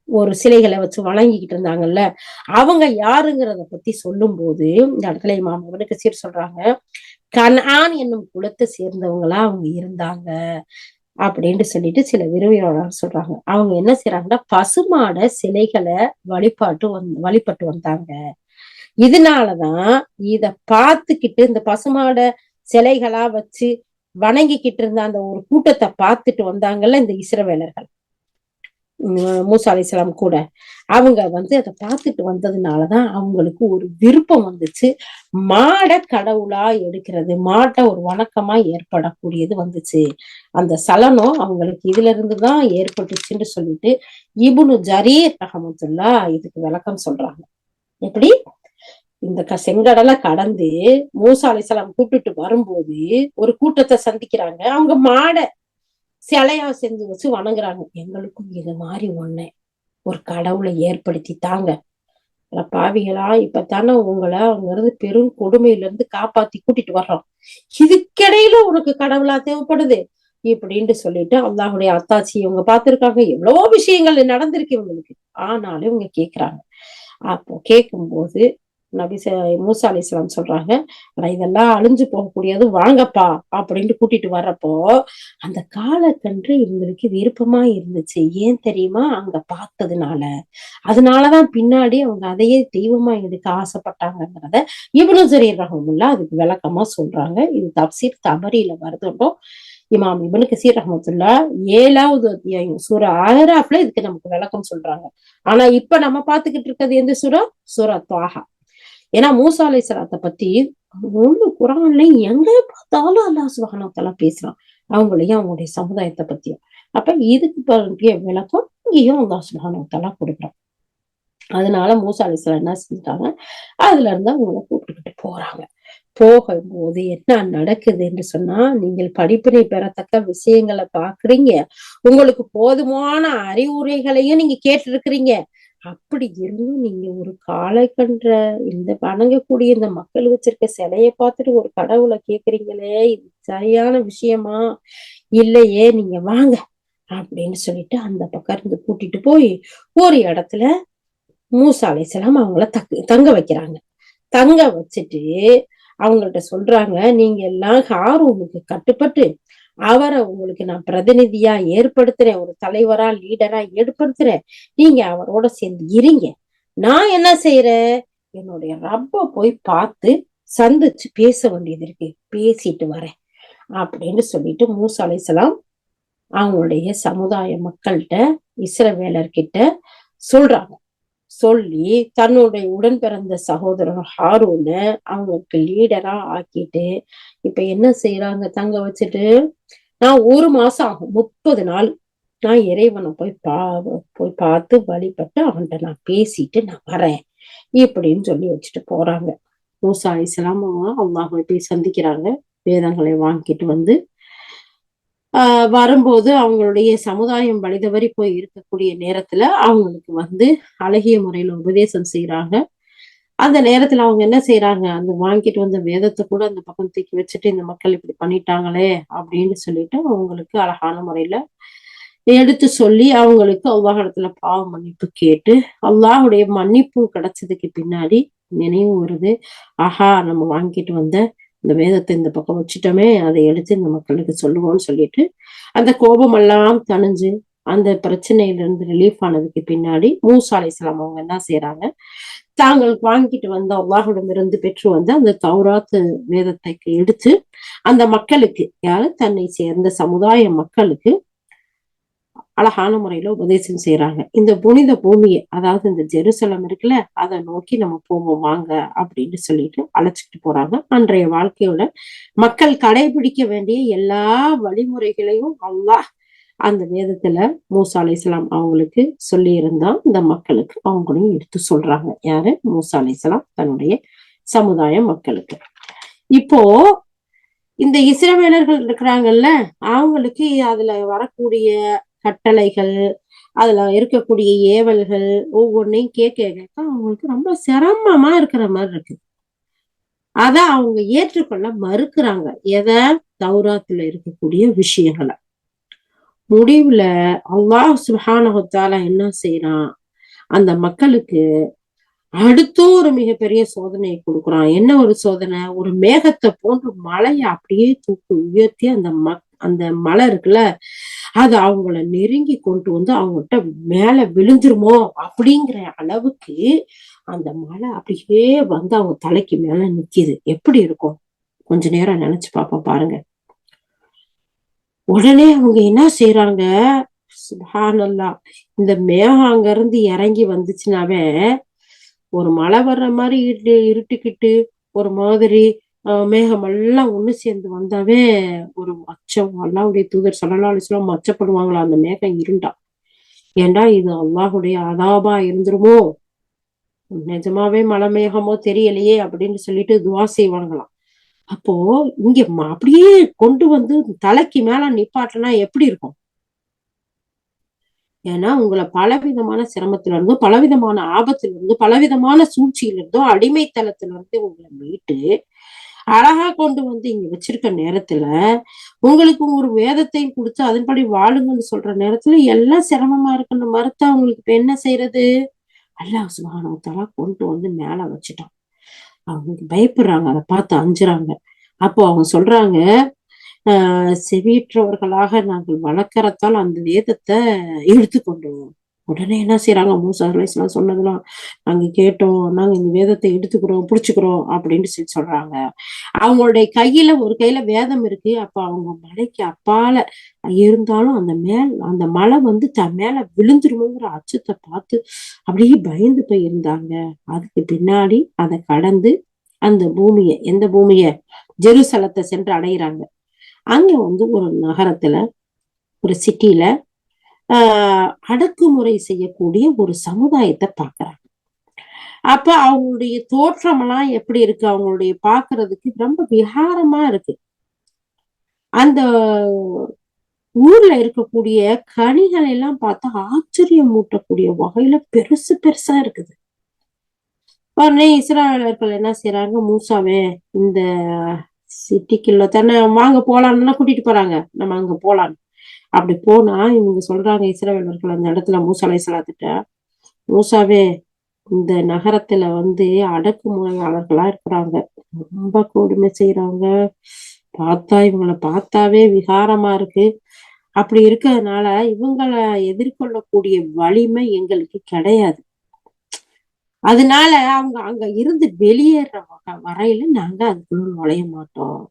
ஒரு சிலைகளை வச்சு வணங்கிக்கிட்டு இருந்தாங்கல்ல, அவங்க யாருங்கிறத பத்தி சொல்லும் போது இந்த இடத்துல இமாம் இப்னு கஸீர் சொல்றாங்க, கன்ஆன் என்னும் குலத்தை சேர்ந்தவங்களா அவங்க இருந்தாங்க அப்படின்னு சொல்லிட்டு சில விரிவுரையாளர் சொல்றாங்க. அவங்க என்ன செய்யறாங்கன்னா, பசுமாட சிலைகளை வழிபட்டு வந்தாங்க. இதனாலதான் இத பார்த்துக்கிட்டு இந்த பசுமாட சிலைகளா வச்சு வணங்கிக்கிட்டு இருந்த அந்த ஒரு கூட்டத்தை பார்த்துட்டு வந்தாங்கல்ல இந்த இஸ்ரவேலர்கள், மூசா அலைஹிஸ்ஸலாம் கூட, அவங்க அதை பார்த்துட்டு வந்ததுனாலதான் அவங்களுக்கு ஒரு விருப்பம் வந்துச்சு, மாட கடவுளா எடுக்கிறது, மாட்டை ஒரு வணக்கமா ஏற்படக்கூடியது வந்துச்சு. அந்த சலனம் அவங்களுக்கு இதுல இருந்துதான் ஏற்பட்டுச்சுன்னு சொல்லிட்டு இப்னு ஜரீர் ரஹ்மத்துல்லாஹ் இதுக்கு விளக்கம் சொல்றாங்க. எப்படி? இந்த செங்கடலை கடந்து மூசா அலைஹிஸ்ஸலாம் கூப்பிட்டு வரும்போது ஒரு கூட்டத்தை சந்திக்கிறாங்க. அவங்க மாட சிலையா செஞ்சு வச்சு வணங்குறாங்க. எங்களுக்கும் இது மாதிரி ஒரு கடவுளை ஏற்படுத்தி தாங்க, பாவிகளா, இப்பதானே உங்களை அவங்க இருந்து பெரும் கொடுமையில இருந்து காப்பாத்தி கூட்டிட்டு வர்றோம், இதுக்கிடையில உனக்கு கடவுளா தேவைப்படுது இப்படின்னு சொல்லிட்டு அல்லாஹுடைய அத்தாட்சி இவங்க பார்த்திருக்காங்க, எவ்வளவோ விஷயங்கள் நடந்திருக்கு இவங்களுக்கு, ஆனாலும் இவங்க கேக்குறாங்க. அப்போ கேட்கும்போது மூசா அலைஹிஸ்ஸலாம் சொல்றாங்க, ஆனா இதெல்லாம் அழிஞ்சு போகக்கூடியது, வாங்கப்பா அப்படின்னு கூட்டிட்டு வர்றப்போ அந்த காலக்கன்று இவங்களுக்கு விருப்பமா இருந்துச்சு. ஏன் தெரியுமா? அங்க பார்த்ததுனால. அதனாலதான் பின்னாடி அவங்க அதையே தெய்வமா எடுக்க ஆசைப்பட்டாங்கிறத இப்னு ஜரீர் ரஹ்மத்துல்லாஹ் அதுக்கு விளக்கமா சொல்றாங்க. இது தப்சீர் தபரியில வருதுன்றோம். இமாம் இப்னு கசீர் ரஹ்மத்துல்லாஹ் 7வது அத்தியாயம் சூரா அஹ்ராஃப்ல இதுக்கு நமக்கு விளக்கம் சொல்றாங்க. ஆனா இப்ப நம்ம பாத்துக்கிட்டு இருக்கிறது எந்த சூரா? சூரா த்வாஹா. ஏன்னா மூசா அலைஹிஸ்ஸலாத்தை பத்தி முழு குர்ஆன்ல எங்க பார்த்தாலும் அல்லாஹ் சுப்ஹானஹு வ தஆலா பேசுறான், அவங்களையும் அவங்களுடைய சமுதாயத்தை பத்தியும். அப்ப இதுக்கு பற்றிய விளக்கம் இங்கேயும் அல்லாஹ் சுப்ஹானஹு வ தஆலா கொடுக்குறான். அதனால மூசா அலைஹிஸ்ஸலாம் என்ன செஞ்சுட்டாங்க, அதுல இருந்து அவங்கள கூப்பிட்டுக்கிட்டு போறாங்க. போகும்போது என்ன நடக்குதுன்னு சொன்னா, நீங்கள் படிப்பினை பெறத்தக்க விஷயங்களை பாக்குறீங்க, உங்களுக்கு போதுமான அறிவுரைகளையும் நீங்க கேட்டிருக்கிறீங்க. அப்படி இருந்தும் நீங்க ஒரு காளை கன்ற இந்த வணங்கக்கூடிய இந்த மக்கள் வச்சிருக்க சிலைய பார்த்துட்டு ஒரு கடவுளை கேக்குறீங்களே, இது சரியான விஷயமா? இல்லையே, நீங்க வாங்க அப்படின்னு சொல்லிட்டு அந்த பக்கம் இருந்து கூட்டிட்டு போய் ஒரு இடத்துல மூசா அலைஹிஸ்ஸலாம் அவங்கள தங்க வைக்கிறாங்க. தங்க வச்சுட்டு அவங்கள்ட்ட சொல்றாங்க, நீங்க எல்லாம் ஹாரூனுக்கு கட்டுப்பட்டு அவரை உங்களுக்கு நான் பிரதிநிதியா ஏற்படுத்துறேன், ஒரு தலைவரா லீடரா ஏற்படுத்துறேன், நீங்க அவரோட சேர்ந்து இருங்க. நான் என்ன செய்யறேன், என்னுடைய ரப்ப போய் பார்த்து சந்திச்சு பேச வேண்டியது இருக்கு, பேசிட்டு வரேன் அப்படின்னு சொல்லிட்டு மூசா அலைஹிஸ்ஸலாம் அவங்களுடைய சமுதாய மக்கள்கிட்ட இஸ்ரவேலர்கிட்ட சொல்றாங்க. சொல்லி தன்னுடைய உடன் பிறந்த சகோதரர் ஹாரூன அவங்களுக்கு லீடரா ஆக்கிட்டு இப்ப என்ன செய்யறாங்க, தங்க வச்சுட்டு நான் 1 மாசம் ஆகும், 30 நாள் நான் இறைவனை போய் பார்த்து வழிபட்டு அவன்கிட்ட நான் பேசிட்டு நான் வரேன் இப்படின்னு சொல்லி வச்சுட்டு போறாங்க. மூசா அலைஹிஸ்ஸலாம் அல்லாஹ்வை போய் சந்திக்கிறாங்க, வேதங்களை வாங்கிட்டு வந்து வரும்போது அவங்களுடைய சமுதாயம் வழிதவறி போய் இருக்கக்கூடிய நேரத்துல அவங்களுக்கு வந்து அழகிய முறையில உபதேசம் செய்யறாங்க. அந்த நேரத்துல அவங்க என்ன செய்யறாங்க, அந்த வாங்கிட்டு வந்த வேதத்தை கூட அந்த பக்கம் தூக்கி வச்சுட்டு இந்த மக்கள் இப்படி பண்ணிட்டாங்களே அப்படின்னு சொல்லிட்டு அவங்களுக்கு அழகான முறையில எடுத்து சொல்லி அவங்களுக்கு அல்லாஹ் இடத்துல பாவ மன்னிப்பு கேட்டு அல்லாஹுடைய மன்னிப்பு கிடைச்சதுக்கு பின்னாடி நினைவு வருது, ஆஹா நம்ம வாங்கிட்டு வந்த இந்த வேதத்தை இந்த பக்கம் வச்சுட்டோமே, அதை எடுத்து இந்த மக்களுக்கு சொல்லுவோம்னு சொல்லிட்டு அந்த கோபம் எல்லாம் தணிஞ்சு அந்த பிரச்சனையில இருந்து ரிலீஃப் ஆனதுக்கு பின்னாடி மூசா அலைஹிஸ்ஸலாம் அவங்க என்ன செய்யறாங்க, தாங்கள் வாங்கிட்டு வந்த அல்லாஹ்விடமிருந்து பெற்று வந்த அந்த தௌராத் வேதத்தை எடுத்து அந்த மக்களுக்கு, யாரு தன்னை சேர்ந்த சமுதாய மக்களுக்கு அழகான முறையில உபதேசம் செய்யறாங்க. இந்த புனித பூமியை, அதாவது இந்த ஜெருசலம் இருக்குல்ல, அதை நோக்கி நம்ம போவோம் வாங்க அப்படின்னு சொல்லிட்டு அழைச்சிட்டு போறாங்க. அன்றைய வாழ்க்கையோட மக்கள் கடைபிடிக்க வேண்டிய எல்லா வழிமுறைகளையும் அல்லாஹ் அந்த வேதத்துல மூசா அலைஹிஸ்ஸலாம் அவங்களுக்கு சொல்லி இருந்தா இந்த மக்களுக்கு அவங்களையும் எடுத்து சொல்றாங்க. யாரு? மூசா அலைஹிஸ்ஸலாம் தன்னுடைய சமுதாய மக்களுக்கு. இப்போ இந்த இஸ்ரவேலர்கள் இருக்கிறாங்கல்ல, அவங்களுக்கு அதுல வரக்கூடிய கட்டளைகள், அதுல இருக்கக்கூடிய ஏவல்கள் ஒவ்வொன்னையும் கேட்க கேட்க அவங்களுக்கு ரொம்ப சிரமமா இருக்கிற மாதிரி இருக்கு. அத அவங்க ஏற்றுக்கொள்ள மறுக்கிறாங்க. எதை? தௌராத்துல இருக்கக்கூடிய விஷயங்களை. முடிவுல அல்லாஹ் சுப்ஹானஹு வ தஆலா என்ன செய்யறான், அந்த மக்களுக்கு அடுத்தும் ஒரு மிகப்பெரிய சோதனையை கொடுக்குறான். என்ன ஒரு சோதனை? ஒரு மேகத்தை போன்று மலையை அப்படியே தூக்கி உயர்த்தி அந்த மலை இருக்குல்ல, அது அவங்கள நெருங்கி கொண்டு வந்து அவங்ககிட்ட மேல விழுந்துருமோ அப்படிங்கிற அளவுக்கு அந்த மலை அப்படியே வந்து அவங்க தலைக்கு மேல நிக்குது. எப்படி இருக்கும்? கொஞ்ச நேரம் நினைச்சு பாப்போம் பாருங்க. உடனே அவங்க என்ன செய்யறாங்க, சுப்ஹானல்லாஹ், இந்த மேகம் அங்க இருந்து இறங்கி வந்துச்சுனாவே ஒரு மழை வர்ற மாதிரி இருட்டுக்கிட்டு ஒரு மாதிரி மேகம் எல்லாம் ஒண்ணு சேர்ந்து வந்தாவே ஒரு அச்சம். அல்லாஹ்வுடைய தூதர் ஸல்லல்லாஹு அலைஹி வஸல்லம் அச்சப்படுவாங்களா அந்த மேகம் இருண்டா. ஏண்டா இது அல்லாஹ்வுடைய அதாபா இருந்துருமோ, நிஜமாவே மழை மேகமோ தெரியலையே அப்படின்னு சொல்லிட்டு துவா செய்வாங்களாம். அப்போ இங்க அப்படியே கொண்டு வந்து தலைக்கு மேல நிப்பாட்டினா எப்படி இருக்கும்? ஏன்னா உங்களை பலவிதமான சிரமத்துல இருந்தும், பலவிதமான ஆபத்துல இருந்து, பலவிதமான சூழ்ச்சியில இருந்தும், அடிமைத்தனத்துல இருந்து உங்களை மீட்டு அழகா கொண்டு வந்து இங்க வச்சிருக்க நேரத்துல உங்களுக்கு ஒரு வேதத்தையும் கொடுத்து அதன்படி வாழுங்கன்னு சொல்ற நேரத்துல எல்லாம் சிரமமா இருக்குன்னு மறுத்தா அவங்களுக்கு இப்ப என்ன செய்யறது? அல்லாஹ் சுப்ஹானஹு வ தஆலா கொண்டு வந்து மேல வச்சுட்டான். அவங்க பயப்படுறாங்க, அதை பார்த்து அஞ்சுறாங்க. அப்போ அவங்க சொல்றாங்க, செவியற்றவர்களாக நாங்கள் வளர்க்கறதால் அந்த வேதத்தை எடுத்துக்கொண்டோம். உடனே என்ன செய்யறாங்க, மூசா அலைஹிஸ்ஸலாம் சொன்னதெல்லாம் நாங்க கேட்டோம், நாங்க இந்த வேதத்தை எடுத்துக்கிறோம், புடிச்சுக்கிறோம் அப்படின்னு சொல்றாங்க. அவங்களுடைய கையில ஒரு கையில வேதம் இருக்கு. அப்ப அவங்க மலைக்கு அப்பால இருந்தாலும் அந்த மலை வந்து தன் மேல விழுந்துருமோங்கிற அச்சத்தை பார்த்து அப்படியே பயந்து போய் இருந்தாங்க. அதுக்கு பின்னாடி அதை கடந்து அந்த எந்த பூமிய, ஜெருசலத்தை சென்று அடையிறாங்க. அங்க வந்து ஒரு நகரத்துல, ஒரு சிட்டில அடக்குமுறை செய்யக்கூடிய ஒரு சமுதாயத்தை பாக்குறாங்க. அப்ப அவங்களுடைய தோற்றம் எல்லாம் எப்படி இருக்கு, அவங்களுடைய பாக்குறதுக்கு ரொம்ப விகாரமா இருக்கு. அந்த ஊர்ல இருக்கக்கூடிய கனிகள் எல்லாம் பார்த்தா ஆச்சரியம் ஊட்டக்கூடிய வகையில பெருசு பெருசா இருக்குது. உடனே இஸ்ராயலர்கள் என்ன செய்யறாங்க, மூசாவே இந்த சிட்டிக்குள்ள தானே வாங்க போலான்னு கூட்டிட்டு போறாங்க, நம்ம அங்க போலாம். அப்படி போனா இவங்க சொல்றாங்க இஸ்ராயலர்கள் அந்த இடத்துல மூசா அலைஹிஸ்ஸலாத்துட்ட, மூசாவே இந்த நகரத்துல வந்து அடக்குமுறையாளர்களா இருக்கிறாங்க, ரொம்ப கொடுமை செய்யறாங்க, இவங்களை பார்த்தாவே விகாரமா இருக்கு. அப்படி இருக்கிறதுனால இவங்களை எதிர்கொள்ளக்கூடிய வலிமை எங்களுக்கு கிடையாது. அதனால அவங்க அங்க இருந்து வெளியேற வரையில நாங்க அதுக்குள்ள நுழைய மாட்டோம்.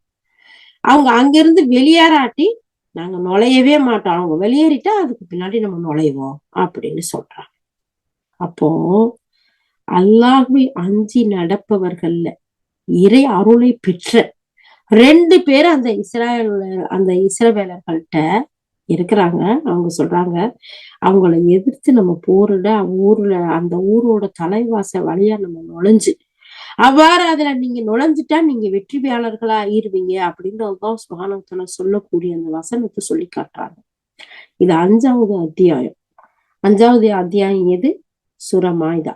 அவங்க அங்கிருந்து வெளியேறாட்டி நாங்க நுழையவே மாட்டோம். அவங்க வெளியேறிட்டா அதுக்கு பின்னாடி நம்ம நுழைவோம் அப்படின்னு சொல்றாங்க. அப்போ அல்லாஹ்வை அஞ்சி நடப்பவர்கள்ல இறை அருளை பெற்ற 2 பேர் அந்த இஸ்ரவேலர்கள்ட்ட இருக்கிறாங்க. அவங்க சொல்றாங்க, அவங்கள எதிர்த்து நம்ம போரிட அந்த ஊரோட தலைவாசல் வழியா நம்ம நுழைஞ்சு, அவ்வாறு அதுல நீங்க நுழைஞ்சிட்டா நீங்க வெற்றியாளர்களா ஆயிருவீங்க அப்படின்னு அல்லாஹ் சுப்ஹானஹு வ தஆலா சொல்லக்கூடிய அந்த வசனத்தை சொல்லி காட்டுறாங்க. இது 5வது அத்தியாயம். 5வது அத்தியாயம் எது? சூரா மாயிதா.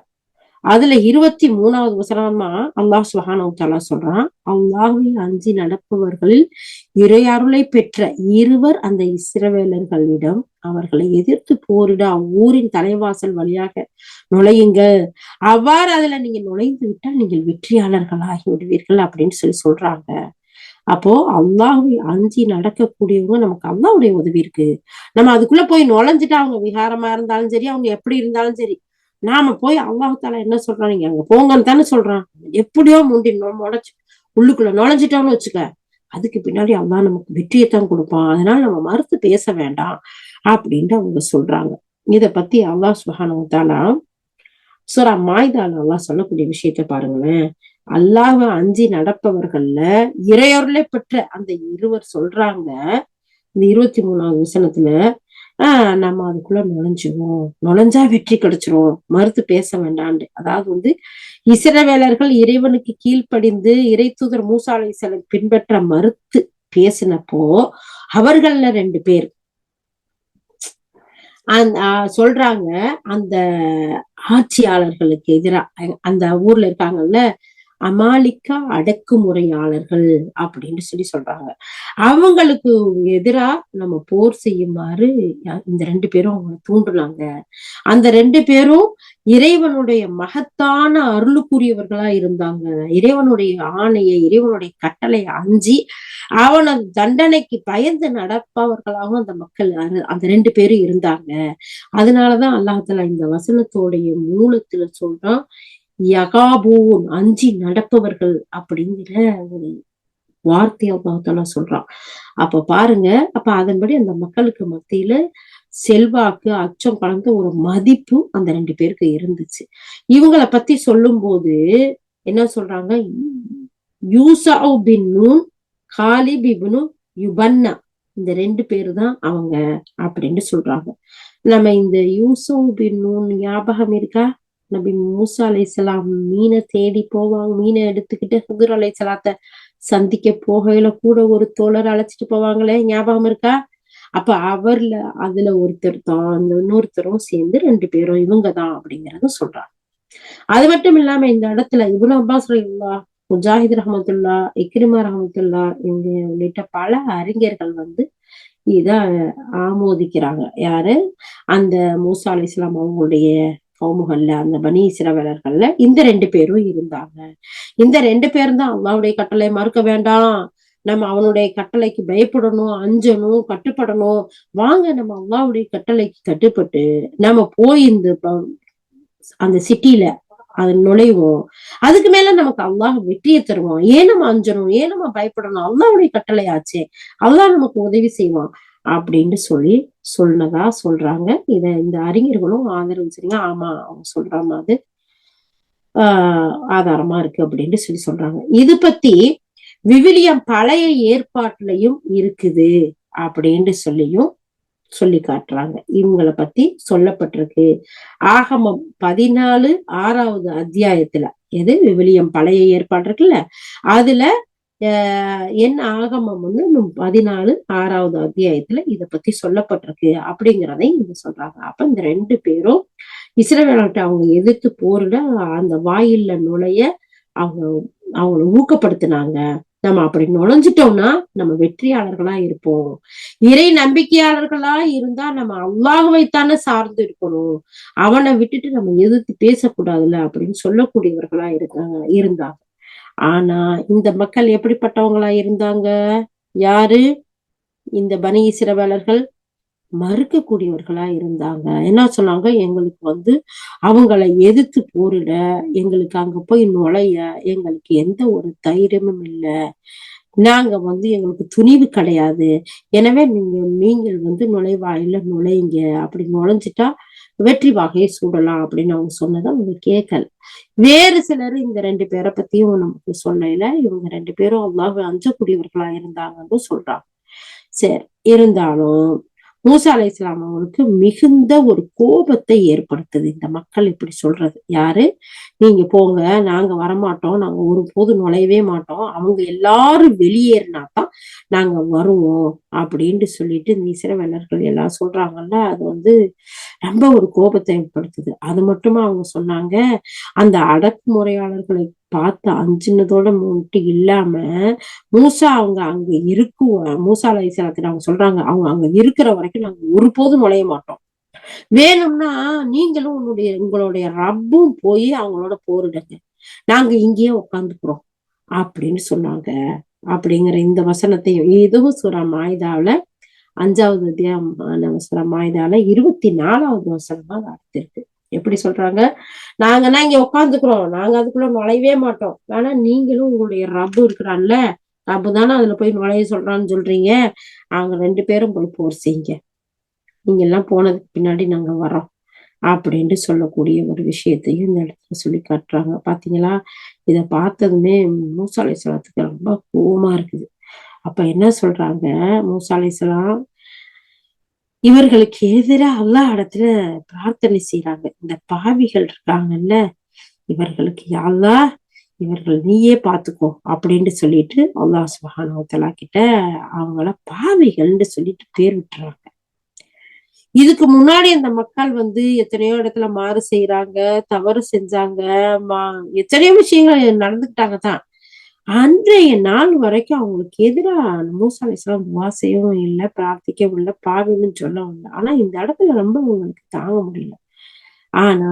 அதுல 23வது வசனமா அல்லாஹ் சுப்ஹானஹு வ தஆலா சொல்றான், அல்லாஹ்வை அஞ்சி நடப்பவர்களில் இறையருளை பெற்ற 2 அந்த இஸ்ரவேலர்களிடம் அவர்களை எதிர்த்து போரிட அவ்வூரின் தலைவாசல் வழியாக நுழையுங்கள். அவ்வாறு அதுல நீங்க நுழைந்து விட்டால் நீங்கள் வெற்றியாளர்களாகி விடுவீர்கள் அப்படின்னு சொல்றாங்க. அப்போ அல்லாஹ்வை அஞ்சி நடக்கக்கூடியவங்க, நமக்கு அல்லாஹ்வுடைய உதவி இருக்கு. நம்ம அதுக்குள்ள போய் நுழைஞ்சிட்டா அவங்க விகாரமா இருந்தாலும் சரி, அவங்க எப்படி இருந்தாலும் சரி, நாம போய் அல்லாஹ் தஆலா என்ன சொல்றான், நீங்க அங்க போங்கன்னு தானே சொல்றான். எப்படியோ முளைச்சு உள்ளுக்குள்ள நுழைஞ்சிட்டோம்னு வச்சுக்க, அதுக்கு பின்னாடி அல்லாஹ் நமக்கு வெற்றியைத்தான் கொடுப்பான். அதனால நம்ம மறுத்து பேச வேண்டாம் அப்படின்ட்டு அவங்க சொல்றாங்க. இத பத்தி அல்லாஹ் சுப்ஹானஹு வ தஆலா சூரா மாயிதால அல்லாஹ் சொல்லக்கூடிய விஷயத்த பாருங்களேன். அல்லாஹ்வை அஞ்சி நடப்பவர்கள்ல இறையருளை பெற்ற அந்த 2 சொல்றாங்க. இந்த 23வது வசனத்துல நம்ம அதுக்குள்ள நுழைஞ்சா வெற்றி கிடைச்சிரும், மறுத்து பேச வேண்டான்னு. அதாவது வந்து இஸ்ரவேலர்கள் இறைவனுக்கு கீழ்ப்படிந்து இறை தூதர் மூசா அலைஹிஸ்ஸலாம் பின்பற்ற மறுத்து பேசினப்போ அவர்கள்ல 2 பேர் சொல்றாங்க, அந்த ஆட்சியாளர்களுக்கு எதிரா அந்த ஊர்ல இருக்காங்கல்ல அமாலிக்கா அடக்குமுறையாளர்கள் அப்படின்னு சொல்றாங்க. அவங்களுக்கு எதிரா நம்ம போர் செய்யுமாறு இந்த 2 பேரும் அவங்களை தூண்டுனாங்க. அந்த 2 பேரும் இறைவனுடைய மகத்தான அருளுக்குரியவர்களா இருந்தாங்க. இறைவனுடைய ஆணையை, இறைவனுடைய கட்டளை அஞ்சி அவனது தண்டனைக்கு பயந்து நடப்பவர்களாகவும் அந்த மக்கள் அந்த 2 பேரும் இருந்தாங்க. அதனாலதான் அல்லாஹ் தஆலா இந்த வசனத்தோடைய மூலத்துல சொல்றான், யகாபூன் அஞ்சி நடப்பவர்கள் அப்படிங்கிற ஒரு வார்த்தையை அல்லாஹ் தஆலா சொல்றான். அப்ப பாருங்க, அப்ப அதன்படி அந்த மக்களுக்கு மத்தியில செல்வாக்கு, அச்சம் கலந்த ஒரு மதிப்பு அந்த 2 பேருக்கு இருந்துச்சு. இவங்களை பத்தி சொல்லும் போது என்ன சொல்றாங்க, யூசா பின் நூன், காலிப் இப்னு யுபன்னா, இந்த 2 பேரு தான் அவங்க அப்படின்னு சொல்றாங்க. நம்ம இந்த யூசுப் பின் நூன் ஞாபகம் இருக்கா? நபி மூசா அலைஹிஸ்ஸலாம் மீனை தேடி போவாங்க. மீனை எடுத்துக்கிட்டு ஹுதுர் அலைஹிஸ்ஸலாத்தை சந்திக்க போகையில கூட ஒரு தோழர் அழைச்சிட்டு போவாங்களே, ஞாபகம் இருக்கா? அப்ப அதுல ஒருத்தர் தான், அந்த இன்னொருத்தரும் சேர்ந்து 2 பேரும் இவங்கதான் அப்படிங்கறத சொல்றாங்க. அது மட்டும் இல்லாம இந்த இடத்துல இப்னு அப்பாஸ் ரலியல்லாஹு, முஜாஹித் ரஹ்மத்துல்லா, இக்ரிமா ரஹ்மத்துல்லா உள்ளிட்ட பல அறிஞர்கள் வந்து இத ஆமோதிக்கிறாங்க. யாரு? அந்த மூசா அலைஹிஸ்ஸலாம் அவங்களுடைய கவுமுகள்ல, அந்த பனி இஸ்ரவேலர்கள்ல இந்த 2 பேரும் இருந்தாங்க. இந்த 2 பேரும் தான் அல்லாஹ்வுடைய கட்டளை மறுக்க வேண்டாம், நம்ம அவனுடைய கட்டளைக்கு பயப்படணும், அஞ்சணும், கட்டுப்படணும். வாங்க நம்ம அல்லாஹ்வுடைய கட்டளைக்கு கட்டுப்பட்டு நம்ம போய் அந்த சிட்டில அது நுழைவோம். அதுக்கு மேல நமக்கு அல்லாஹ் வெற்றியை தருவான். ஏன் நம்ம அஞ்சணும், ஏன் நம்ம பயப்படணும், அல்லாஹ்வுடைய கட்டளை ஆச்சே, அல்லாஹ் நமக்கு உதவி செய்வான் அப்படின்னு சொன்னதா சொல்றாங்க. இந்த அறிஞர்களும் ஆதரவு சரிங்க. ஆமா, அவங்க சொல்ற மாதிரி ஆதாரமா இருக்கு அப்படின்னு சொல்றாங்க. இது பத்தி விவிலியம் பழைய ஏற்பாட்டுலயும் இருக்குது அப்படின்னு சொல்லி காட்டுறாங்க. இவங்களை பத்தி சொல்லப்பட்டிருக்கு. ஆகமம் 14 6வது அத்தியாயத்துல, எது விவிலியம் பழைய ஏற்பாடு இருக்குல்ல, அதுல என் ஆகமம் 14 6வது அத்தியாயத்துல இத பத்தி சொல்லப்பட்டிருக்கு அப்படிங்கிறதையும் இங்க சொல்றாங்க. அப்ப இந்த 2 பேரும் இஸ்ரவேலர்கிட்ட அவங்க எதிர்த்து போரிட அந்த வாயில்ல நுழைய அவங்க அவங்கள ஊக்கப்படுத்தினாங்க. நம்ம அப்படி நுழைஞ்சிட்டோம்னா நம்ம வெற்றியாளர்களா இருப்போம். இறை நம்பிக்கையாளர்களா இருந்தா நம்ம அல்லாஹ்வைத்தானே சார்ந்து இருக்கணும், அவனை விட்டுட்டு நம்ம எதிர்த்து பேசக்கூடாதுல்ல அப்படின்னு சொல்லக்கூடியவர்களா இருந்தாங்க. ஆனா இந்த மக்கள் எப்படிப்பட்டவங்களா இருந்தாங்க? யாரு? இந்த பனி இஸ்ரவேலர்கள் மறுக்கக்கூடியவர்களா இருந்தாங்க. என்ன சொன்னாங்க? எங்களுக்கு அவங்களை எதிர்த்து போரிட, எங்களுக்கு அங்க போய் நுழைய எங்களுக்கு எந்த ஒரு தைரியமும் இல்லை. நாங்க எங்களுக்கு துணிவு கிடையாது. எனவே நீங்கள் நுழைவாயில நுழைங்க. அப்படி நுழைஞ்சிட்டா வெற்றி வாகையை சூடலாம் அப்படின்னு அவங்க சொன்னதை அவங்க கேட்கல. வேறு சிலர் இந்த 2 பேரை பத்தியும் நமக்கு சொல்லல. இவங்க 2 பேரும் அல்லாஹ்வை அஞ்சக்கூடியவர்களா இருந்தாங்கன்னு சொல்றாங்க. சரி, இருந்தாலும் மூசா அலைஹிஸ்ஸலாம் அவங்களுக்கு மிகுந்த ஒரு கோபத்தை ஏற்படுத்துது இந்த மக்கள் இப்படி சொல்றது. யாரு? நீங்க போங்க, நாங்க வரமாட்டோம், நாங்க ஒருபோது நுழையவே மாட்டோம், அவங்க எல்லாரும் வெளியேறினாதான் நாங்க வருவோம் அப்படின்னு சொல்லிட்டு இந்த இஸ்ரவேலர்கள் எல்லாம் சொல்றாங்கல்ல. அது ரொம்ப ஒரு கோபத்தை ஏற்படுத்துது. அது மட்டுமா அவங்க சொன்னாங்க, அந்த அடக்குமுறையாளர்களை பார்த்து அஞ்சினதோட மட்டும் இல்லாம அவங்க அங்க மூசா அலைஹிஸ்ஸலாத்துக்கு அவங்க சொல்றாங்க, அவங்க அங்க இருக்கிற வரைக்கும் நாங்க ஒருபோதும் நுழைய மாட்டோம். வேணும்னா நீங்களும் உங்களுடைய ரப்பும் போய் அவங்களோட போரிடுங்க, நாங்க இங்கேயே உட்காந்துக்கிறோம் அப்படின்னு சொன்னாங்க. அப்படிங்கிற இந்த வசனத்தையும் இதுவும் சூரா மாயிதாவுல 5வது அத்தியாயம் சூரா மாயிதால 24வது வசனமா அடுத்திருக்கு. எப்படி சொல்றாங்க? நாங்கன்னா இங்க உட்காந்துக்கிறோம், நாங்க அதுக்குள்ள நுழையவே மாட்டோம், ஆனா நீங்களும் உங்களுடைய ரப்பு இருக்கிறான்ல, ரப்பு தானே அதுல போய் நுழைய சொல்றான்னு சொல்றீங்க, அவங்க 2 பேரும் போய் போர் செய்யுங்க, நீங்க எல்லாம் போனதுக்கு பின்னாடி நாங்க வரோம் அப்படின்னு சொல்லக்கூடிய ஒரு விஷயத்தையும் இந்த இடத்துல சொல்லி காட்டுறாங்க. பாத்தீங்களா? இத பார்த்ததுமே மூசா அலைஹிஸ்ஸலாத்துக்கு ரொம்ப கோவமா இருக்குது. அப்ப என்ன சொல்றாங்க மூசா அலைஹிஸ்ஸலாம்? இவர்களுக்கு எதிராக அல்லாஹ் இடத்துல பிரார்த்தனை செய்யறாங்க. இந்த பாவிகள் இருக்காங்கல்ல, இவர்களுக்கு யா அல்லாஹ் இவர்கள் நீயே பாத்துக்கோ அப்படின்னு சொல்லிட்டு அல்லாஹ் சுப்ஹானஹு வ தஆலா கிட்ட அவங்கள பாவிகள்னு சொல்லிட்டு பேர் விட்டுறாங்க. இதுக்கு முன்னாடி அந்த மக்கள் எத்தனையோ இடத்துல மாறு செய்யறாங்க, தவறு செஞ்சாங்க, எத்தனையோ விஷயங்கள் நடந்துக்கிட்டாங்க தான். அன்றைய நாள் வரைக்கும் அவங்களுக்கு எதிரா மூசா அலைஹிஸ்ஸலாம் துவா செய்யவும் இல்லை, பிரார்த்திக்கவும் இல்லை, பாவின்னு சொல்லவும் இல்லை. ஆனா இந்த இடத்துல ரொம்ப அவங்களுக்கு தாங்க முடியல. ஆனா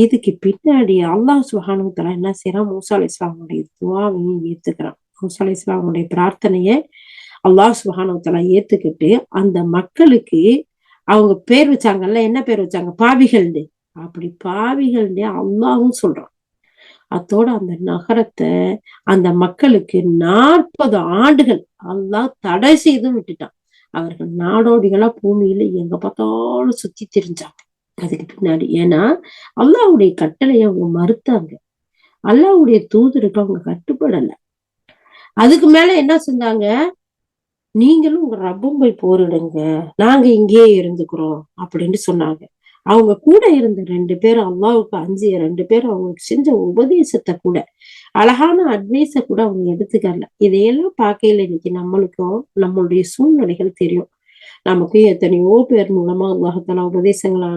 இதுக்கு பின்னாடி அல்லாஹ் சுப்ஹானஹு வ தஆலா என்ன செய்யறான்? மூசா அலைஹிஸ்ஸலாமுடைய துவாவையும் ஏத்துக்கிறான். மூசா அலைஹிஸ்ஸலாமுடைய பிரார்த்தனையை அல்லாஹ் சுப்ஹானஹு வ தஆலா ஏத்துக்கிட்டு அந்த மக்களுக்கு அவங்க பேர் வச்சாங்கல்ல, என்ன பேர் வச்சாங்க? பாவிகள்னு. அப்படி பாவிகள்னு அல்லாஹ்வும் சொல்றான். அத்தோட அந்த நகரத்தை அந்த மக்களுக்கு 40 ஆண்டுகள் அல்லாஹ் தடை செய்தும் விட்டுட்டான். அவர்கள் நாடோடிகளா பூமியில எங்க பார்த்தாலும் சுத்தி திரிஞ்சாங்க அதுக்கு பின்னாடி. ஏன்னா அல்லாஹ்வுடைய கட்டளையை அவங்க மறுத்தாங்க, அல்லாஹ்வுடைய தூதருக்கு அவங்க கட்டுப்படல. அதுக்கு மேல என்ன செஞ்சாங்க? நீங்களும் உங்க ரப்பும் போய் போரிடுங்க, நாங்க இங்கேயே இருந்துக்கிறோம் அப்படின்னு சொன்னாங்க. அவங்க கூட இருந்த 2 பேரும் அல்லாஹ்வுக்கு அஞ்சிய 2 பேரும் அவங்களுக்கு செஞ்ச உபதேசத்தை கூட, அழகான அட்வைஸ கூட அவங்க எடுத்துக்கல. இதையெல்லாம் பார்க்கையில இன்னைக்கு நம்மளுக்கும் நம்மளுடைய சூழ்நிலைகள் தெரியும். நமக்கு எத்தனையோ பேர் மூலமா அல்லாஹ் தஆலா உபதேசங்களை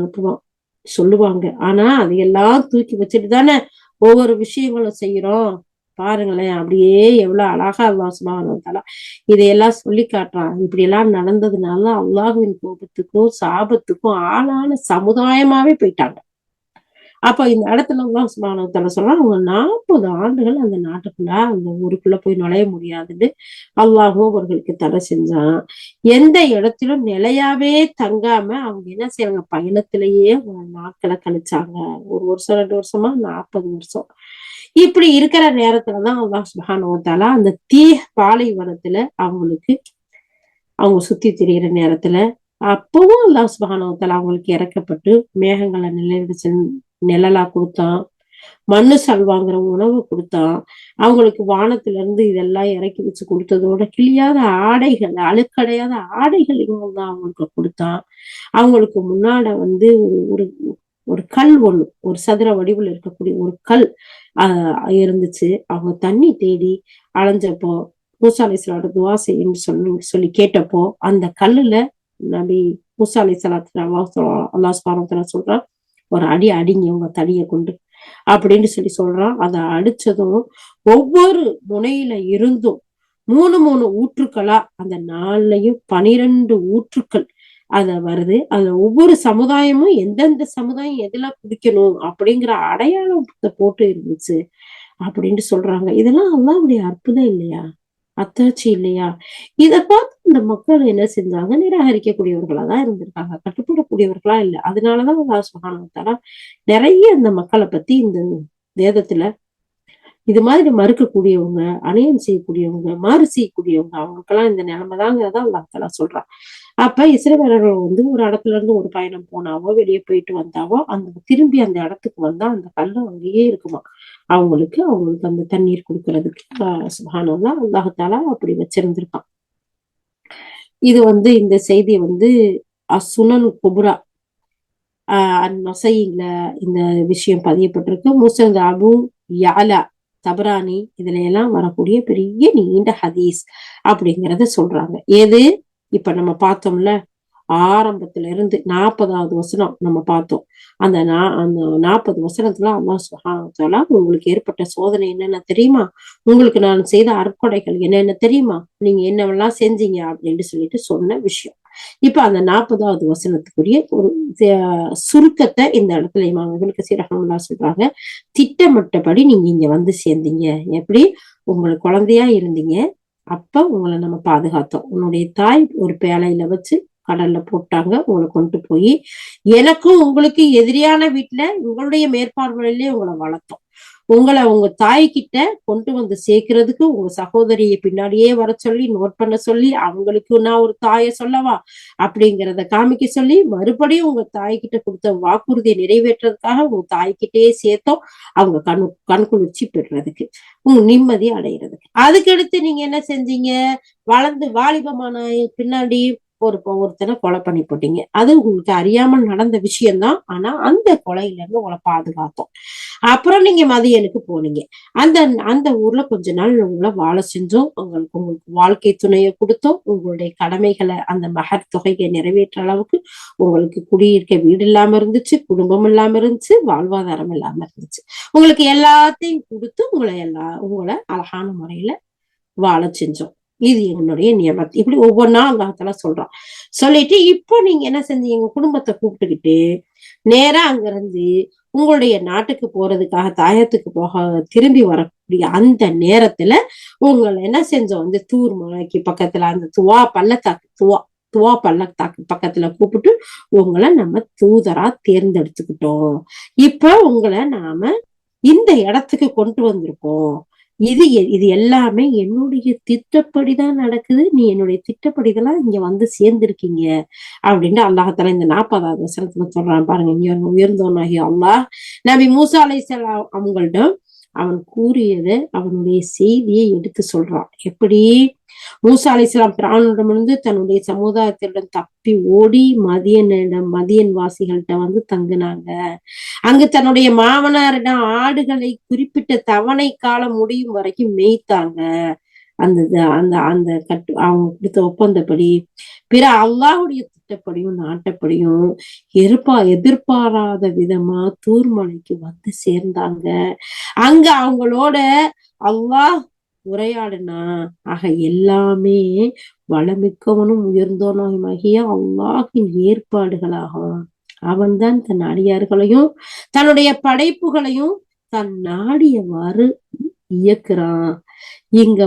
சொல்லுவாங்க. ஆனா அதையெல்லாம் தூக்கி வச்சுட்டு தானே ஒவ்வொரு விஷயங்களும் செய்யறோம். பாருங்களேன், அப்படியே எவ்வளவு அழகா அல்லாஹ் சுப்ஹானஹு வ தஆலா இதையெல்லாம் சொல்லி காட்டுறான். இப்படி எல்லாம் நடந்ததுனால அல்லாஹ்வின் கோபத்துக்கும் சாபத்துக்கும் ஆளான சமுதாயமாவே போயிட்டாங்க. அப்ப இந்த இடத்துல தான் சுப்ஹானஹு வ தஆலா சொல்றான், அவங்க 40 ஆண்டுகள் அந்த நாட்டுக்குள்ள அந்த ஊருக்குள்ள போய் நுழைய முடியாதுன்னு அல்லாஹ்வும் அவர்களுக்கு தடை செஞ்சான். எந்த இடத்திலும் நிலையாவே தங்காம அவங்க என்ன செய்றாங்க, பயணத்திலேயே அவங்க நாட்கள கழிச்சாங்க. 1 வருஷம் 2 வருஷமா 40 வருஷம். இப்படி இருக்கிற நேரத்துலதான் அல்லாஹ் சுப்ஹானஹு வ தஆலா அந்த பாலைவனத்துல அவங்களுக்கு அவங்க சுத்தி திரியிற நேரத்துல அப்பவும் அல்லாஹ் சுப்ஹானஹு வ தஆலா அவங்களுக்கு இறக்கப்பட்டு மேகங்களை நிழலா கொடுத்தான். மண்ணு சல்வாங்கிற உணவு கொடுத்தான். அவங்களுக்கு வானத்துல இருந்து இதெல்லாம் இறக்கி வச்சு கொடுத்ததோட கிழியாத ஆடைகள், அழுக்கடையாத ஆடைகளையும் தான் அவங்களுக்கு கொடுத்தான். அவங்களுக்கு முன்னாட வந்து ஒரு ஒரு கல் ஒண்ணு, ஒரு சதுர வடிவில் இருக்கக்கூடிய ஒரு கல் இருந்துச்சு. அவங்க தண்ணி தேடி அலைஞ்சப்போ மூசா அலைஹிஸ்ஸலாத்து துவா செய்யுன்னு சொல்லி கேட்டப்போ அந்த கல்லுல நபி மூசா அலைஹிஸ்ஸலாத்து அல்லாஹ் சுப்ஹானஹு வ தஆலா சொல்றான், ஒரு அடி அடிங்க உங்க தடியை கொண்டு அப்படின்னு சொல்றான். அதை அடிச்சதும் ஒவ்வொரு முனையில இருந்தும் 3 ஊற்றுக்களா அந்த 4லயும் 12 ஊற்றுக்கள் அத வருது. அதுல ஒவ்வொரு சமுதாயமும் எந்தெந்த சமுதாயம் எதுல குடிக்கணும் அப்படிங்கிற அடையாளத்தை போட்டு இருந்துச்சு அப்படின்னு சொல்றாங்க. இதெல்லாம் அல்லாஹ்வுடைய அற்புதம் இல்லையா? அத்தாட்சி இல்லையா? இத பார்த்து இந்த மக்கள் என்ன செஞ்சாங்க, நிராகரிக்கக்கூடியவர்களா தான் இருந்திருக்காங்க, கட்டுப்படக்கூடியவர்களா இல்ல. அதனாலதான் அல்லாஹ் சுப்ஹானஹு வ தஆலா நிறைய இந்த மக்களை பத்தி இந்த வேதத்துல இது மாதிரி மறுக்கக்கூடியவங்க, அநியாயம் செய்யக்கூடியவங்க, மாறு செய்யக்கூடியவங்க, அவங்களுக்கெல்லாம் இந்த நிலைமைதாங்கிறத அல்லாஹ் தஆலா சொல்றான். அப்ப இஸ்ரவேலர்கள் வந்து ஒரு இடத்துல இருந்து ஒரு பயணம் போனாவோ, வெளியே போயிட்டு வந்தாவோ, திரும்பி அந்த இடத்துக்கு வந்தா அந்த கல்லு அங்கேயே இருக்குமா அவங்களுக்கு அந்த தண்ணீர் குடுக்கறதுக்கு. சுப்ஹானல்லாஹ், அல்லாஹ் தஆலா அப்படி வச்சிருந்திருக்கான். இது வந்து இந்த செய்தி வந்து அஸ்ஸுனன் குப்ரா நசையில இந்த விஷயம் பதியப்பட்டிருக்கு. முஸ்னத் அபூ யஅலா தபரானி இதுல எல்லாம் வரக்கூடிய பெரிய நீண்ட ஹதீஸ் அப்படிங்கறத சொல்றாங்க. எது இப்ப நம்ம பார்த்தோம்ல, ஆரம்பத்துல இருந்து 40வது வசனம் நம்ம பார்த்தோம். அந்த 40 வசனத்துல அல்லாஹ் சுப்ஹானஹு வ தஆலா உங்களுக்கு ஏற்பட்ட சோதனை என்னென்ன தெரியுமா, உங்களுக்கு நான் செய்த அற்கொடைகள் என்னென்ன தெரியுமா, நீங்க என்னவெல்லாம் செஞ்சீங்க அப்படின்னு சொல்லிட்டு சொன்ன விஷயம். இப்ப அந்த 40வது வசனத்துக்குரிய ஒரு சுருக்கத்தை இந்த இடத்துல இமாம் இப்னு கஸீர் ரஹ்மத்துல்லாஹி சொல்றாங்க. திட்டமிட்டபடி நீங்க இங்க வந்து சேர்ந்தீங்க. எப்படி உங்களுக்கு குழந்தையா இருந்தீங்க, அப்ப உங்களை நம்ம பாதுகாத்தோம். உன்னுடைய தாய் ஒரு பேழையில வச்சு கடல்ல போட்டாங்க, உங்களை கொண்டு போய் எனக்கும் உங்களுக்கு எதிரியான வீட்டுல உங்களுடைய மேற்பார்வையிலேயே உங்களை வளர்த்தோம். உங்களை உங்க தாய்கிட்ட கொண்டு வந்து சேர்க்கிறதுக்கு உங்க சகோதரியை பின்னாடியே வர சொல்லி நோட் பண்ண சொல்லி, அவங்களுக்கு நான் ஒரு தாயை சொல்லவா அப்படிங்கிறத காமிக்க சொல்லி, மறுபடியும் உங்க தாய்கிட்ட கொடுத்த வாக்குறுதியை நிறைவேற்றுறதுக்காக உங்க தாய்கிட்டயே சேர்த்தோம். அவங்க கண்குளிர்ச்சி பெறுறதுக்கு, உங்க நிம்மதி அடைகிறதுக்கு. அதுக்கடுத்து நீங்க என்ன செஞ்சீங்க, வளர்ந்து வாலிபமான பின்னாடி ஒருத்தனை கொலை பண்ணி போட்டீங்க. அது உங்களுக்கு அறியாமல் நடந்த விஷயம்தான். ஆனா அந்த கொலையில இருந்து உங்களை பாதுகாத்தோம். அப்புறம் நீங்க மதியனுக்கு போனீங்க. அந்த அந்த ஊர்ல கொஞ்ச நாள் உங்களை வாழ செஞ்சோம். உங்களுக்கு வாழ்க்கை துணையை கொடுத்தோம். உங்களுடைய கடமைகளை அந்த மகர் தொகையை நிறைவேற்ற அளவுக்கு உங்களுக்கு குடியிருக்க வீடு இல்லாம இருந்துச்சு, குடும்பம் இல்லாம இருந்துச்சு, வாழ்வாதாரம் இல்லாம இருந்துச்சு. உங்களுக்கு எல்லாத்தையும் கொடுத்து உங்களை அழகான முறையில வாழ செஞ்சோம். இது என்னுடைய நியமத். இப்படி ஒவ்வொன்னா அல்லாஹ் தஆலா சொல்றான். சொல்லிட்டு இப்போ நீங்க என்ன செஞ்சீங்க, உங்க குடும்பத்தை கூப்பிட்டுக்கிட்டு நேரா அங்க இருந்து உங்களுடைய நாட்டுக்கு போறதுக்காக தாயத்துக்கு திரும்பி வரக்கூடிய அந்த நேரத்துல உங்களை என்ன செஞ்சோம், வந்து தூர் மலைக்கு பக்கத்துல அந்த துவா பள்ளத்தாக்கு பக்கத்துல கூப்பிட்டு உங்களை நம்ம தூதரா தேர்ந்தெடுத்துக்கிட்டோம். இப்ப உங்களை நாம இந்த இடத்துக்கு கொண்டு வந்திருக்கோம். இது எல்லாமே என்னுடைய திட்டப்படிதான் நடக்குது. நீ என்னுடைய திட்டப்படிதான் இங்க வந்து சேர்ந்திருக்கீங்க அப்படின்னு அல்லாஹ் தஆலா இந்த 40வது வசனத்துல சொல்றான் பாருங்க. இங்க உயர்ந்தோனாகிய அல்லாஹ் நபி மூசா அலைஹிஸ்ஸலாம் அவங்களிடம் அவன் கூறியதை அவனுடைய செய்தியை எடுத்து சொல்றான். எப்படி மூசா அலைஹிஸ்ஸலாம் பிரானிடமிருந்து தன்னுடைய சமுதாயத்திடம் தப்பி ஓடி மதியன் வாசிகள்கிட்ட வந்து தங்குனாங்க. அங்கு தன்னுடைய மாமனாரிடம் ஆடுகளை குறிப்பிட்ட தவணை காலம் முடியும் வரைக்கும் மேய்த்தாங்க. அந்த அந்த அந்த அவங்க கொடுத்த ஒப்பந்தப்படி பிற அல்லாஹ்வுடைய திட்டப்படியும் நாட்டப்படியும் எதிர்பாராத விதமா தூர்மலைக்கு வந்து சேர்ந்தாங்க. அங்க அவங்களோட அல்லாஹ் உரையாடுனா. ஆக எல்லாமே வளமிக்கவனும் உயர்ந்தோனாகிய அல்லாஹின் ஏற்பாடுகளாகும். அவன் தான் தன் அடியார்களையும் தன்னுடைய படைப்புகளையும் தன் நாடியவாறு இயக்குறான். இங்க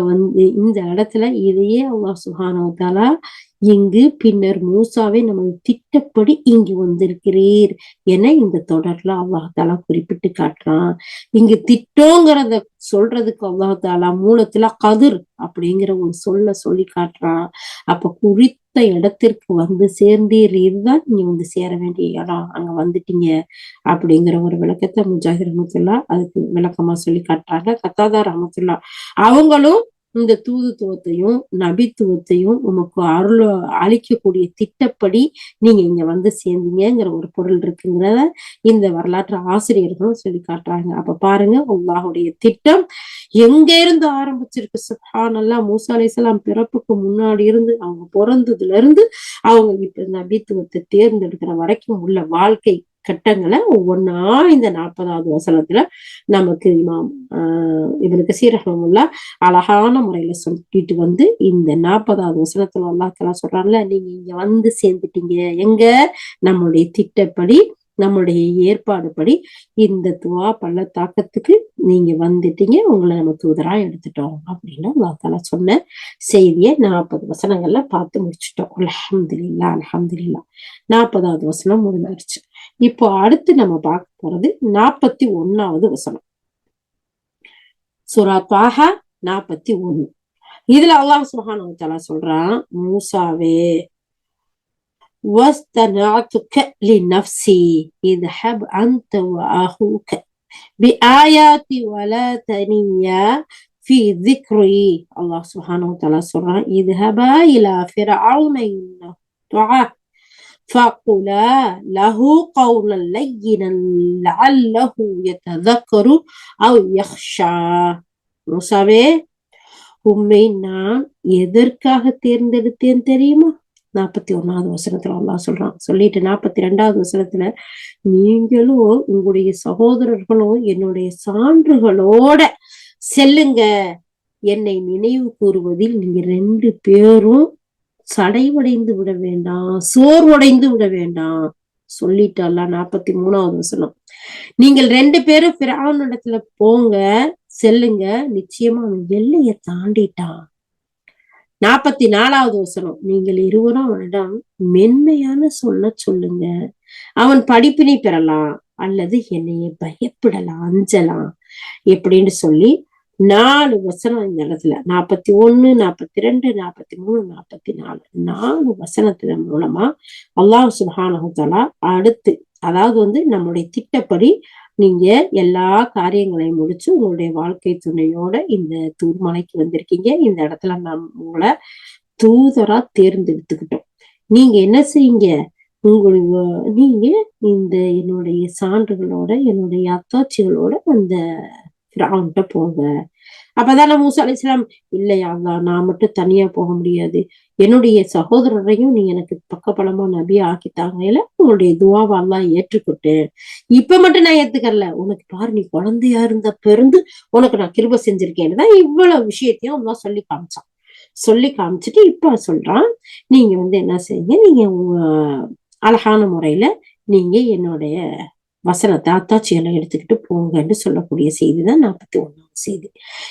இந்த இடத்துல இதையே அல்லாஹ் சுப்ஹானஹு வ தஆலா இங்கு பின்னர் மூசாவை நம்ம திட்டப்படி இங்கு வந்திருக்கிறீர் என இந்த தொடர்ல அல்லாஹ் தாலா குறிப்பிட்டு காட்டுறான். இங்கு திட்டோங்கிறத சொல்றதுக்கு அல்லாஹ் தாலா மூலத்துல கதிர் அப்படிங்கிற ஒரு சொல்லி காட்டுறான். அப்ப குறித்த இடத்திற்கு வந்து சேர்ந்தீர், இதுதான் நீங்க வந்து சேர வேண்டிய இடம், அங்க வந்துட்டீங்க அப்படிங்கிற ஒரு விளக்கத்தை முஜாஹிர் ரஹ்மத்துல்லா அதுக்கு விளக்கமா சொல்லி காட்டுறாங்க. கத்தாதா ரஹ்மத்துல்லா அவங்களும் இந்த தூதுத்துவத்தையும் நபித்துவத்தையும் உமக்கு அளிக்கக்கூடிய திட்டப்படி நீங்க இங்க வந்து சேர்ந்தீங்கிற ஒரு பொருள் இருக்குங்கிறத இந்த வரலாற்று ஆசிரியர்களும் சொல்லி காட்டுறாங்க. அப்ப பாருங்க, அல்லாஹுடைய திட்டம் எங்க இருந்து ஆரம்பிச்சிருக்கு. சுப்ஹானல்லாஹ், மூசா அலைஹிஸ்ஸலாம் பிறப்புக்கு முன்னாடி இருந்து அவங்க பிறந்ததுல இருந்து அவங்க இப்ப நபித்துவத்தை தேர்ந்தெடுக்கிற வரைக்கும் உள்ள வாழ்க்கை கட்டங்களை ஒவ்வொன்னா இந்த 40வது வசனத்துல நமக்கு இமாம் இப்னு கஸீர் ரஹ்மத்துல்லாஹ் அழகான முறையில சொல்லிட்டு வந்து இந்த 40வது வசனத்துல அல்லாஹ் தஆலா சொல்றாங்கல்ல, நீங்க இங்க வந்து சேர்ந்துட்டீங்க, எங்க நம்மளுடைய திட்டப்படி நம்மளுடைய ஏற்பாடு படி இந்த துவா பள்ளத்தாக்கத்துக்கு நீங்க வந்துட்டீங்க, உங்களை நம்ம தூதரா எடுத்துட்டோம் அப்படின்னு அல்லாஹ் தஆலா சொன்ன செய்தியை 40 வசனங்கள்ல பார்த்து முடிச்சுட்டோம். அல்ஹம்துலில்லாஹ் அல்ஹம்துலில்லாஹ். 40வது வசனம் முடிஞ்சிருச்சு. இப்போ அடுத்து நம்ம பார்க்க போறது 41வது வசனம். சூரா த்வாஹா 41. இதுல அல்லாஹ் சுப்ஹானஹு வ தஆலா சொல்றான், மூசாவே وَاصْطَنَعْتُكَ لِنَفْسِي اذْهَبْ أَنْتَ وَأَخُوكَ بِآيَاتِي وَلَا تَنِيَّا في ذِكْرِي. அல்லாஹ் சுப்ஹானஹு வ தஆலா சொல்றான், اذْهَبَا إِلَى فِرْعَوْنَ إِنَّهُ طَغَى فَقُولَا لَهُ قَوْلًا لَيِّنًا لَعَلَّهُ يَتَذَكَّرُ أَوْ يَخْشَى. மூசாவே, உம்மை நான் எதற்காக தேர்ந்தெடுத்தேன் தெரியுமா? 41வது வசனத்துல அல்லாஹ் சொல்றான். சொல்லிட்டு 42வது வசனத்துல, நீங்களும் உங்களுடைய சகோதரர்களும் என்னுடைய சான்றுகளோட செல்லுங்க, என்னை நினைவு கூறுவதில் நீங்க 2 பேரும் சடைவடைந்து விட வேண்டாம், சோர்வடைந்து விட வேண்டாம் சொல்லிட்டு அல்லாஹ் 43வது வசனம், நீங்கள் 2 பேரும் ஃபிரௌன் இடத்துல போங்க, செல்லுங்க, நிச்சயமா அவன் எல்லையை தாண்டிட்டான். 44வது வசனம், நீங்கள் இருவரும் அவனிடம் மென்மையான சொல்லுங்க, அவன் படிப்பினை பெறலாம் அல்லது என்னைய பயப்படலாம், அஞ்சலாம் எப்படின்னு சொல்லி 4 வசனம் இந்த இடத்துல 41, 42, 43, 44 4 வசனத்துல மூலமா அல்லாஹ் சுப்ஹானஹு வ தஆலா அடுத்து, அதாவது வந்து நம்முடைய திட்டப்படி நீங்க எல்லா காரியங்களையும் முடிச்சு உங்களுடைய வாழ்க்கை துணையோட இந்த தூர்மலைக்கு வந்திருக்கீங்க, இந்த இடத்துல நாம் உங்களை தூதரா தேர்ந்தெடுத்துக்கிட்டோம். நீங்க என்ன செய்யுங்க, நீங்க இந்த என்னுடைய சான்றுகளோட என்னுடைய அத்தாட்சிகளோட அந்த ஃபிரௌன்கிட்ட போங்க. அப்பதான் மூசா அலைஹிஸ்ஸலாம், இல்லையா அல்லாஹ், நான் மட்டும் தனியா போக முடியாது, என்னுடைய சகோதரரையும் நீ எனக்கு பக்கபலமா நபியா ஆக்கித்தாங்க, உங்களுடைய துவாவை அல்லாஹ் ஏற்றுக்கிட்டு இப்ப மட்டும் நான் ஏத்துக்கல, உனக்கு பாரு நீ குழந்தையா இருந்தப்ப இருந்து உனக்கு நான் கிருபை செஞ்சிருக்கேன்னு தான் இவ்வளவு விஷயத்தையும் அல்லாஹ் சொல்லி காமிச்சான். சொல்லி காமிச்சிட்டு இப்ப சொல்றான், நீங்க வந்து என்ன செய்யுங்க, நீங்க அழகான முறையில நீங்க என்னுடைய வசனத்தை அத்தாட்சிகளை எடுத்துக்கிட்டு போங்கன்னு சொல்லக்கூடிய செய்திதான் 41வது செய்தி.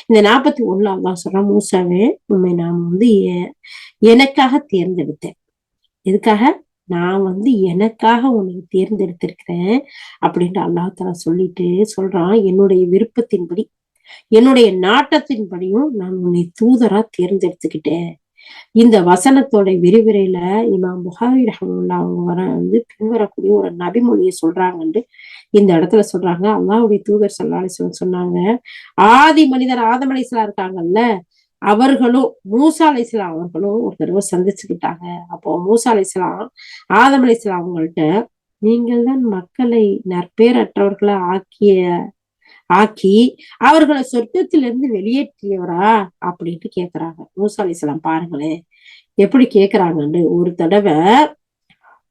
இந்த 41ல அல்லாஹ் சொல்றான், மூசாவே, உண்மை நான் வந்து எனக்காக தேர்ந்தெடுத்தேன். எதுக்காக? நான் வந்து எனக்காக உன்னை தேர்ந்தெடுத்திருக்கிறேன் அப்படின்ட்டு அல்லாஹ் தஆலா சொல்லிட்டு சொல்றான், என்னுடைய விருப்பத்தின்படி என்னுடைய நாட்டத்தின்படியும் நான் உன்னை தூதரா தேர்ந்தெடுத்துக்கிட்டேன். இந்த வசனத்தோட விரிவுரையில இமாம் புகாரி ரஹ்மத்துல்லாஹி அவங்க பின்வரக்கூடிய ஒரு நபிமொழியை சொல்றாங்கன்னு இந்த இடத்துல சொல்றாங்க. அல்லாஹ்வுடைய தூதர் ஸல்லல்லாஹு அலைஹி வஸல்லம் சொன்னாங்க, ஆதி மனிதர் ஆதம் அலைஹிஸ்ஸலாம் இருக்காங்கல்ல, அவர்களும் மூசா அலைஹிஸ்ஸலாம் அவர்களும் ஒரு தடவை சந்திச்சுக்கிட்டாங்க. அப்போ மூசா அலைஹிஸ்ஸலாம் ஆதம் அலைஹிஸ்ஸலாம் அவங்கள்ட்ட, நீங்கள் தான் மக்களை நற்பேரற்றவர்களை ஆக்கி அவர்களை சொர்க்கத்திலிருந்து வெளியேற்றியவரா அப்படின்ட்டு கேக்குறாங்க. மூசா அலைஹிஸ்ஸலாம் பாருங்களேன் எப்படி கேக்குறாங்கன்னு. ஒரு தடவை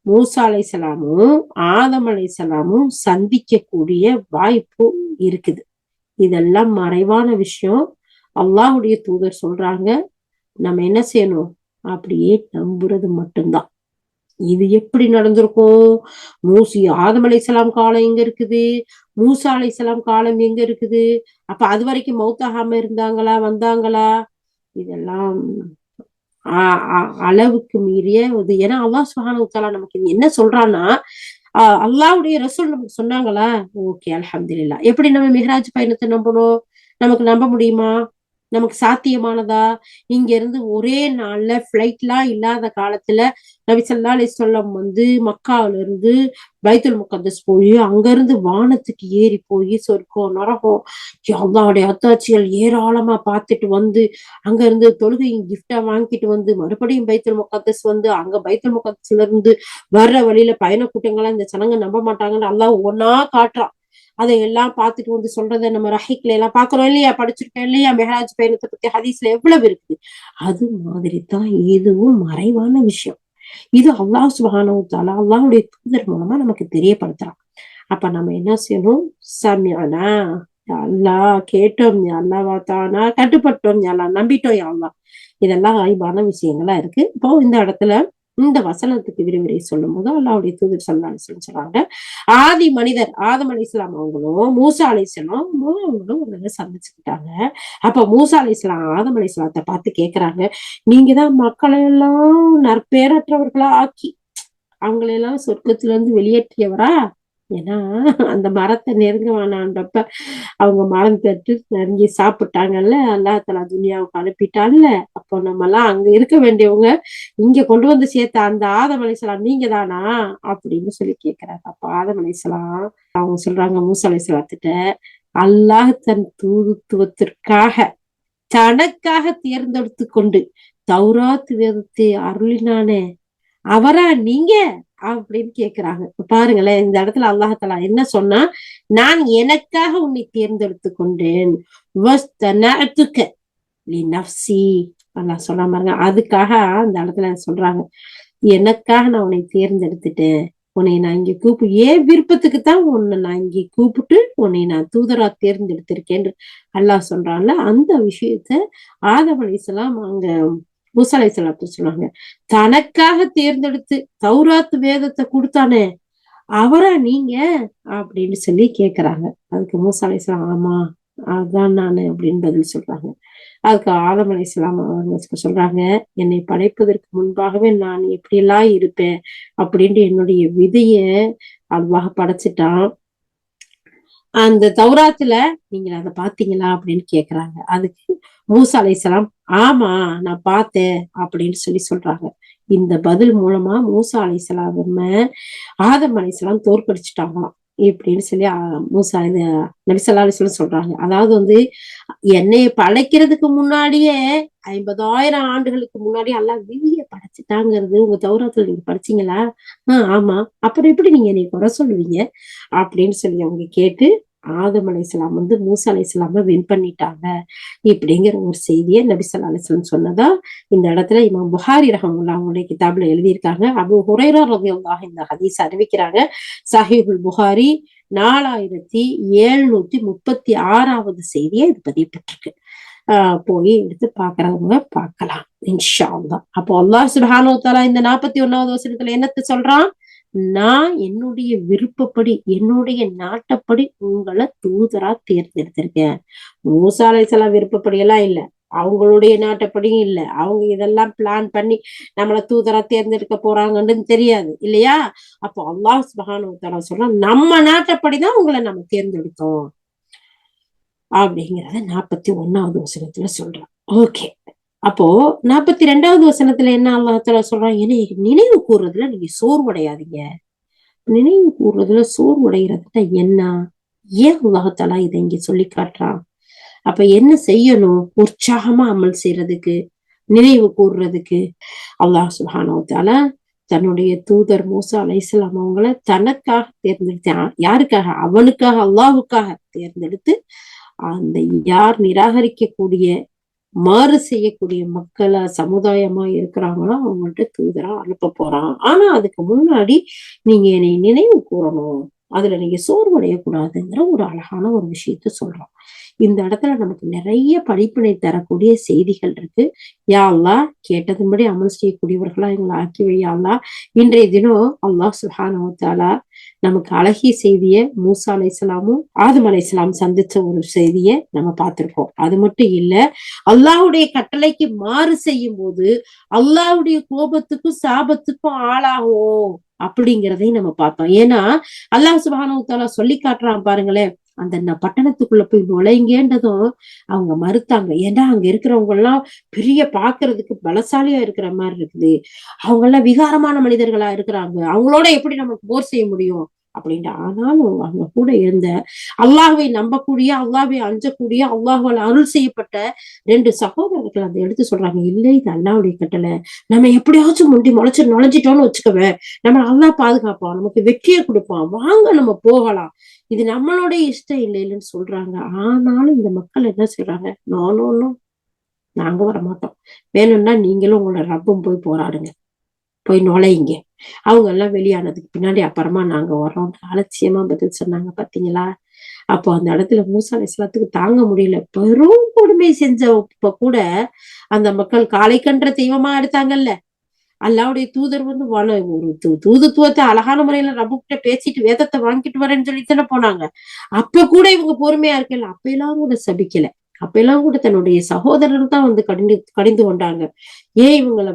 மூசா அலைஹிஸ்ஸலாமும் ஆதம் அலைஹிஸ்ஸலாமும் சந்திக்கக்கூடிய வாய்ப்பு இருக்குது. இதெல்லாம் மறைவான விஷயம். அல்லாஹ்வுடைய தூதர் சொல்றாங்க, நம்ம என்ன செய்யணும், அப்படியே நம்புறது மட்டும்தான். இது எப்படி நடந்திருக்கும்? ஆதம் அலைஹிஸ்ஸலாம் காலம் எங்க இருக்குது? மூசா அலைஹிஸ்ஸலாம் காலம் எங்க இருக்குது? அப்ப அது வரைக்கும் மௌத்தாகாம இருந்தாங்களா, வந்தாங்களா? இதெல்லாம் அளவுக்கு மீறிய இது. ஏன்னா அல்லாஹ் சுப்ஹானஹு வ தஆலா நமக்கு என்ன சொல்றான்னா, அல்லாஹ்வுடைய ரசூல் நமக்கு சொன்னாங்களா? ஓகே, அல்ஹம்துலில்லாஹ். எப்படி நம்ம மிஹ்ராஜ் பயணத்தை நம்பணும்? நமக்கு நம்ப முடியுமா? நமக்கு சாத்தியமானதா? இங்க இருந்து ஒரே நாள்ல ஃபிளைட்லாம் இல்லாத காலத்துல நபி ஸல்லல்லாஹு அலைஹி வஸல்லம் மக்காவுல இருந்து பைத்துல் முகத்தஸ் போய் அங்க இருந்து வானத்துக்கு ஏறி போய் சொர்க்கம், நரகம், அல்லாஹ்வுடைய அத்தாட்சிகள் ஏராளமா பார்த்துட்டு அங்க இருந்து தொழுகையும் கிஃப்டா வாங்கிட்டு மறுபடியும் பைத்துல் முகத்தஸ் அங்க பைத்துல் முகத்தஸ்ல இருந்து வர்ற வழியில பயண கூட்டங்களா இந்த ஜனங்க நம்ப மாட்டாங்கன்னு அல்லாஹ் ஒவ்வொன்னா காட்டுறான். அதையெல்லாம் பார்த்துட்டு சொல்றதை நம்ம ரஹீக்ல எல்லாம் பாக்குறோம் இல்லையா, படிச்சிருக்கோம் இல்லையா, மெஹராஜ் பயணத்தை பத்தி ஹதீஸ்ல எவ்வளவு இருக்குது. அது மாதிரி தான் இதுவும் மறைவான விஷயம். இது அல்லாஹ் சுப்ஹானஹு வ தஆலா அல்லாஹ்வுடைய தூதர் மூலமா நமக்கு தெரியப்படுத்துறான். அப்ப நம்ம என்ன செய்யணும்? சமிஅனா, யா அல்லாஹ் கேட்டோம், யா அல்லாஹ் வாத்தானா, கட்டுப்பட்டோம், யா அல்லாஹ் நம்பிட்டோம், யா அல்லாஹ். இதெல்லாம் ஆய்வான விஷயங்களா இருக்கு. இப்போ இந்த இடத்துல இந்த வசனத்துக்கு விரிவுரை சொல்லும் போது அல்லாஹ்வுடைய தூதர் ஸல்லல்லாஹு அலைஹி வஸல்லம் சொல்றாங்க, ஆதி மனிதர் ஆதம் அலைஹிஸ்ஸலாம் அவங்களும் மூசா அலைஹிஸ்ஸலாம் அவங்களும் ஒரு தடவை சந்திச்சுக்கிட்டாங்க. அப்ப மூசா அலைஹிஸ்ஸலாம் ஆதம் அலைஹிஸ்ஸலாத்தை பார்த்து கேக்குறாங்க, நீங்கதான் மக்களை எல்லாம் நற்பேரற்றவர்களா ஆக்கி அவங்களை எல்லாம் சொர்க்கத்துல இருந்து வெளியேற்றியவரா? ஏன்னா அந்த மரத்தை நெருங்க வேணான்றப்ப அவங்க மரம் தட்டு நெருங்கி சாப்பிட்டாங்கல்ல, அல்லாஹ் தஆலா துனியாவுக்கு அனுப்பிட்டான்ல. அப்போ நம்ம எல்லாம் அங்க இருக்க வேண்டியவங்க இங்க கொண்டு சேர்த்த அந்த ஆதம் அலைஹிஸ்ஸலாம் நீங்க தானா அப்படின்னு சொல்லி கேக்குறாங்க. அப்ப ஆதம் அலைஹிஸ்ஸலாம் அவங்க சொல்றாங்க மூசா அலைஹிஸ்ஸலாத்திட்ட, அல்லாஹ் தன் தூதுத்துவத்திற்காக தனக்காக தேர்ந்தெடுத்து கொண்டு தௌராத் வேதத்தை அருளினானே, அவரா நீங்க அப்படின்னு கேக்குறாங்க. பாருங்களேன், இந்த இடத்துல அல்லாஹ் தஆலா என்ன சொன்னா, நான் எனக்காக உன்னை தேர்ந்தெடுத்து கொண்டேன், வஸ்தனஅதுக லிநஃப்ஸி. அல்லாஹ் சொன்னா பாருங்க, அதுக்காக அந்த இடத்துல சொல்றாங்க, எனக்காக நான் உன்னை தேர்ந்தெடுத்துட்டேன், உன்னை நான் இங்க ஏன் விருப்பத்துக்கு தான் உன்னை நான் இங்க கூப்பிட்டு உன்னை நான் தூதரா தேர்ந்தெடுத்திருக்கேன் அல்லாஹ் சொல்றான்ல. அந்த விஷயத்த ஆதம் அலைஹிஸ்ஸலாம் அங்க மூசா அலைஹிஸ்ஸலாத்து சொன்னாங்க, தனக்காக தேர்ந்தெடுத்து தௌராத் வேதத்தை கொடுத்தானே அவரா நீங்க அப்படின்னு சொல்லி கேக்குறாங்க. அதுக்கு மூசா அலைஹிஸ்ஸலாம் ஆமா அதான் நானு அப்படின்னு பதில் சொல்றாங்க. அதுக்கு ஆதம் அலைஹிஸ்ஸலாம் அவங்க சொல்றாங்க, என்னை படைப்பதற்கு முன்பாகவே நான் எப்படி எல்லாம் இருப்பேன் அப்படின்ட்டு என்னுடைய விதைய அல்லாஹ் படைச்சிட்டான். அந்த தௌராத்துல நீங்க அதை பாத்தீங்களா அப்படின்னு கேக்குறாங்க. அதுக்கு மூசா அலைஹிஸ்ஸலாம் ஆமா நான் பார்த்தேன் அப்படின்னு சொல்லி சொல்றாங்க. இந்த பதில் மூலமா மூசா அலைஹிஸ்ஸலாம் ஆதம் அலைஹிஸ்ஸலாம் தோற்கடிச்சுட்டாங்களாம் இப்படின்னு சொல்லி மூசா இது நபி ஸல்லல்லாஹு அலைஹி வஸல்லம் சொல்றாங்க. அதாவது என்னைய படைக்கிறதுக்கு முன்னாடியே 50,000 ஆண்டுகளுக்கு முன்னாடி அல்லாஹ் விதிய படைச்சிட்டாங்கிறது உங்க தௌராத்துல நீங்க படிச்சீங்களா? ஆமா, அப்புறம் எப்படி நீங்க என்னை குறை சொல்லுவீங்க அப்படின்னு சொல்லி அவங்க கேட்டு ஆதம் அலைஹிஸ்ஸலாம் மூசா அலைஹிஸ்ஸலாம வின் பண்ணிட்டாங்க இப்படிங்கிற ஒரு செய்தியை நபி ஸல்லல்லாஹு அலைஹி வஸல்லம் சொன்னதா இந்த இடத்துல இமாம் புகாரி ரஹ்மத்துல்லாஹி அவங்களுடைய கிதாப்ல எழுதியிருக்காங்க. அபூ ஹுரைரா ரலியல்லாஹு இந்த ஹதீஸ் அறிவிக்கிறாங்க. ஸஹீஹுல் புகாரி 4736வது செய்தியை இது பதியப்பட்டிருக்கு. போய் எடுத்து பாக்குறவங்க பார்க்கலாம் இன்ஷா அல்லாஹ். அப்போ அல்லாஹ் சுப்ஹானஹு வ தஆலா இந்த 41வது வசனத்துல என்னத்த சொல்றான்? நான் என்னுடைய விருப்பப்படி என்னுடைய நாட்டப்படி உங்களை தூதரா தேர்ந்தெடுத்திருக்கேன். மூசா அலைஹிஸ்ஸலாம் விருப்பப்படி எல்லாம் இல்ல, அவங்களுடைய நாட்டப்படியும் இல்ல. அவங்க இதெல்லாம் பிளான் பண்ணி நம்மள தூதரா தேர்ந்தெடுக்க போறாங்கன்னு தெரியாது இல்லையா? அப்போ அல்லாஹ் சுப்ஹானஹு வ தஆலா சொல்றான், நம்ம நாட்டப்படிதான் உங்களை நம்ம தேர்ந்தெடுத்தோம் அப்படிங்கிறத 41வது வசனத்துல சொல்றான். ஓகே, அப்போ 42வது வசனத்துல என்ன அல்லாஹ் தஆலா சொல்றான்? என்னை நினைவு கூறுறதுல நீங்க சோர்வடையாதீங்க. நினைவு கூறுறதுல சோர்வடைகிறதுல என்ன? ஏன் அல்லாஹ் தஆலா இதை இங்க சொல்லி காட்டுறான்? அப்ப என்ன செய்யணும் உற்சாகமா அமல் செய்யறதுக்கு, நினைவு கூறுறதுக்கு? அல்லாஹ் சுப்ஹானஹு வ தஆலா தன்னுடைய தூதர் மூசா அலைஹிஸ்ஸலாம் அவங்களை தனக்காக தேர்ந்தெடுத்தான். யாருக்காக? அவனுக்காக, அல்லாஹுக்காக தேர்ந்தெடுத்து அந்த யார் நிராகரிக்கக்கூடிய மாறு செய்யக்கூடிய மக்களா சமுதாயமா இருக்கிறாங்களோ அவங்கள்ட்ட தூதரா அனுப்ப போறான். ஆனா அதுக்கு முன்னாடி நீங்க என்னை நினைவு கூறணும், அதுல நீங்க சோர்வடைய கூடாதுங்கிற ஒரு அழகான ஒரு விஷயத்த சொல்றோம். இந்த இடத்துல நமக்கு நிறைய படிப்பினை தரக்கூடிய செய்திகள் இருக்கு. யா அல்லாஹ் கேட்டதுபடி அமல் செய்யக்கூடியவர்களா எங்களை ஆக்கி வை யா அல்லாஹ். இன்றைய தினம் அல்லாஹ் சுப்ஹானஹு வ தஆலா நமக்கு அழகிய செய்திய மூசா அலைஹிஸ்ஸலாமும் ஆதம் அலைஹிஸ்ஸலாம் சந்திச்ச ஒரு செய்திய நம்ம பார்த்திருக்கோம். அது மட்டும் இல்ல, அல்லாஹ்வுடைய கட்டளைக்கு மாறு செய்யும் போது அல்லாஹ்வுடைய கோபத்துக்கும் சாபத்துக்கும் ஆளாகும் அப்படிங்கிறதையும் நம்ம பார்த்தோம். ஏன்னா அல்லாஹ் சுப்ஹானஹு வ தஆலா சொல்லி காட்டுறான் பாருங்களேன். அந்த பட்டணத்துக்குள்ள போய் நுழைங்கன்றதும் அவங்க மறுத்தாங்க. ஏன்னா அங்க இருக்கிறவங்க எல்லாம் பெரிய பாக்குறதுக்கு பலசாலியா இருக்கிற மாதிரி இருக்குது. அவங்க எல்லாம் விகாரமான மனிதர்களா இருக்கிறாங்க. அவங்களோட எப்படி நமக்கு போர் செய்ய முடியும் அப்படின்ட்டு. ஆனாலும் அவங்க கூட இருந்த அல்லாஹ்வை நம்பக்கூடிய, அல்லாஹ்வை அஞ்சக்கூடிய, அல்லாஹ்வால் அருள் செய்யப்பட்ட 2 சகோதரர்கள் அதை எடுத்து சொல்றாங்க. இல்லை, இது அல்லாஹ்வுடைய கட்டளை. நம்ம எப்படியாச்சும் முண்டி முளைச்சு நுழைஞ்சிட்டோம்னு வச்சுக்கவே, நம்ம அல்லாஹ் பாதுகாப்பான், நமக்கு வெற்றியை கொடுப்பான், வாங்க நம்ம போகலாம். இது நம்மளோட இஷ்டம் இல்லைன்னு சொல்றாங்க. ஆனாலும் இந்த மக்கள் என்ன செய்றாங்க? நோ நோ நோ, நாங்க வரமாட்டோம். வேணும்னா நீங்களும் உங்களோட ரப்பும் போய் போராடுங்க, போய் நுழையுங்க. அவங்க எல்லாம் வெளியானதுக்கு பின்னாடி அப்புறமா நாங்க வர்றோம் அலட்சியமா பதில் சொன்னாங்க. பாத்தீங்களா? அப்போ அந்த இடத்துல மூசா அலைஹிஸ்ஸலாத்துக்கு தாங்க முடியல. பெரும் கொடுமை செஞ்சப்ப கூட அந்த மக்கள் காளை கன்ற தெய்வமா எடுத்தாங்கல்ல. அல்லாஹ்வுடைய தூதர் வந்து ஒரு தூதுத்துவத்தை அழகான முறையில ரப்பு கிட்ட பேசிட்டு வேதத்தை வாங்கிட்டு வரேன்னு சொல்லித்தானே போனாங்க. அப்ப கூட இவங்க பொறுமையா இருக்கல. அப்ப எல்லாம் கூட சபிக்கல. அப்ப எல்லாம் கூட தன்னுடைய சகோதரர் தான் வந்து கடிந்து கொண்டாங்க. ஏன் இவங்களை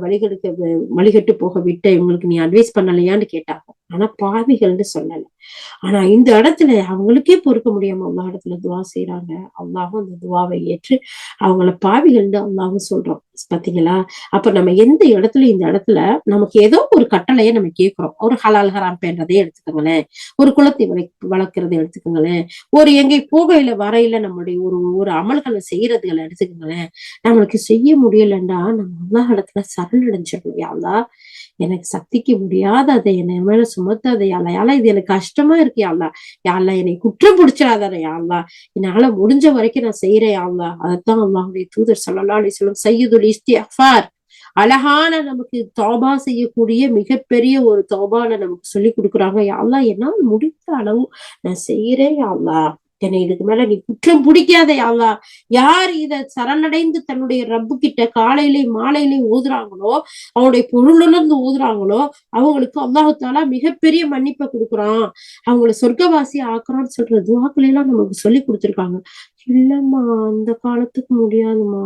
வழிகட்டு போக விட்ட, இவங்களுக்கு நீ அட்வைஸ் பண்ணலையான்னு கேட்டாங்க. ஆனா பாவிகள்னு சொல்லல. ஆனா இந்த இடத்துல அவங்களுக்கே பொறுக்க முடியாம அல்லாஹ் இடத்துல துவா செய்யறாங்க. அல்லாஹும் அந்த துவாவை ஏற்று அவங்கள பாவிகள்னு அல்லாஹும் சொல்றோம். பாத்தீங்களா? அப்ப நம்ம எந்த இடத்துல, இந்த இடத்துல நமக்கு ஏதோ ஒரு கட்டளையை நம்ம கேட்கிறோம். ஒரு ஹலால் ஹராம் பேன்றதே எடுத்துக்கோங்களேன், ஒரு குலத்தை வளர்க்கறதை எடுத்துக்கோங்களேன், ஒரு எங்கை போகையில வரையில நம்மளுடைய ஒரு ஒரு அமல்களை செய்யறதுகளை எடுத்துக்கோங்களேன். நம்மளுக்கு செய்ய முடியலன்னா நம்ம அல்லாஹ் இடத்துல சரணடைஞ்சிடணும். யா அல்லாஹ், எனக்கு சக்திக்கு முடியாத அதை என்னை மேல சுமத்தாத யா அல்லாஹ். யா அல்லாஹ், இது எனக்கு கஷ்டமா இருக்கு யா அல்லாஹ். யா அல்லாஹ், என்னை குற்றம் பிடிச்சிடாத யா அல்லாஹ். என்னால முடிஞ்ச வரைக்கும் நான் செய்யறேன் யா அல்லாஹ். அதைத்தான் அல்லாஹ்வுடைய தூதர் ஸல்லல்லாஹு அலைஹி வஸல்லம் சய்யிதுல் இஸ்திக்ஃபார், அழகான நமக்கு தௌபா செய்யக்கூடிய மிகப்பெரிய ஒரு தௌபால நமக்கு சொல்லி கொடுக்குறாங்க. யா அல்லாஹ், என்னால் முடிந்த அளவு நான் செய்யறேன் யா அல்லாஹ். என்னை இதுக்கு மேல நீ குற்றம் பிடிக்காத யா அல்லாஹ். யார் இத சரணடைந்து தன்னுடைய ரப்பு கிட்ட காலையிலையும் மாலையிலையும் ஊதுறாங்களோ, அவனுடைய பொருளுணர்ந்து ஊதுறாங்களோ, அவங்களுக்கு அல்லாஹ் தஆலா மிகப்பெரிய மன்னிப்பை கொடுக்குறான், அவங்கள சொர்க்கவாசி ஆக்குறான்னு சொல்ற துவாக்களை எல்லாம் நமக்கு சொல்லி கொடுத்துருக்காங்க. இல்லம்மா, அந்த காலத்துக்கு முடியாதுமா,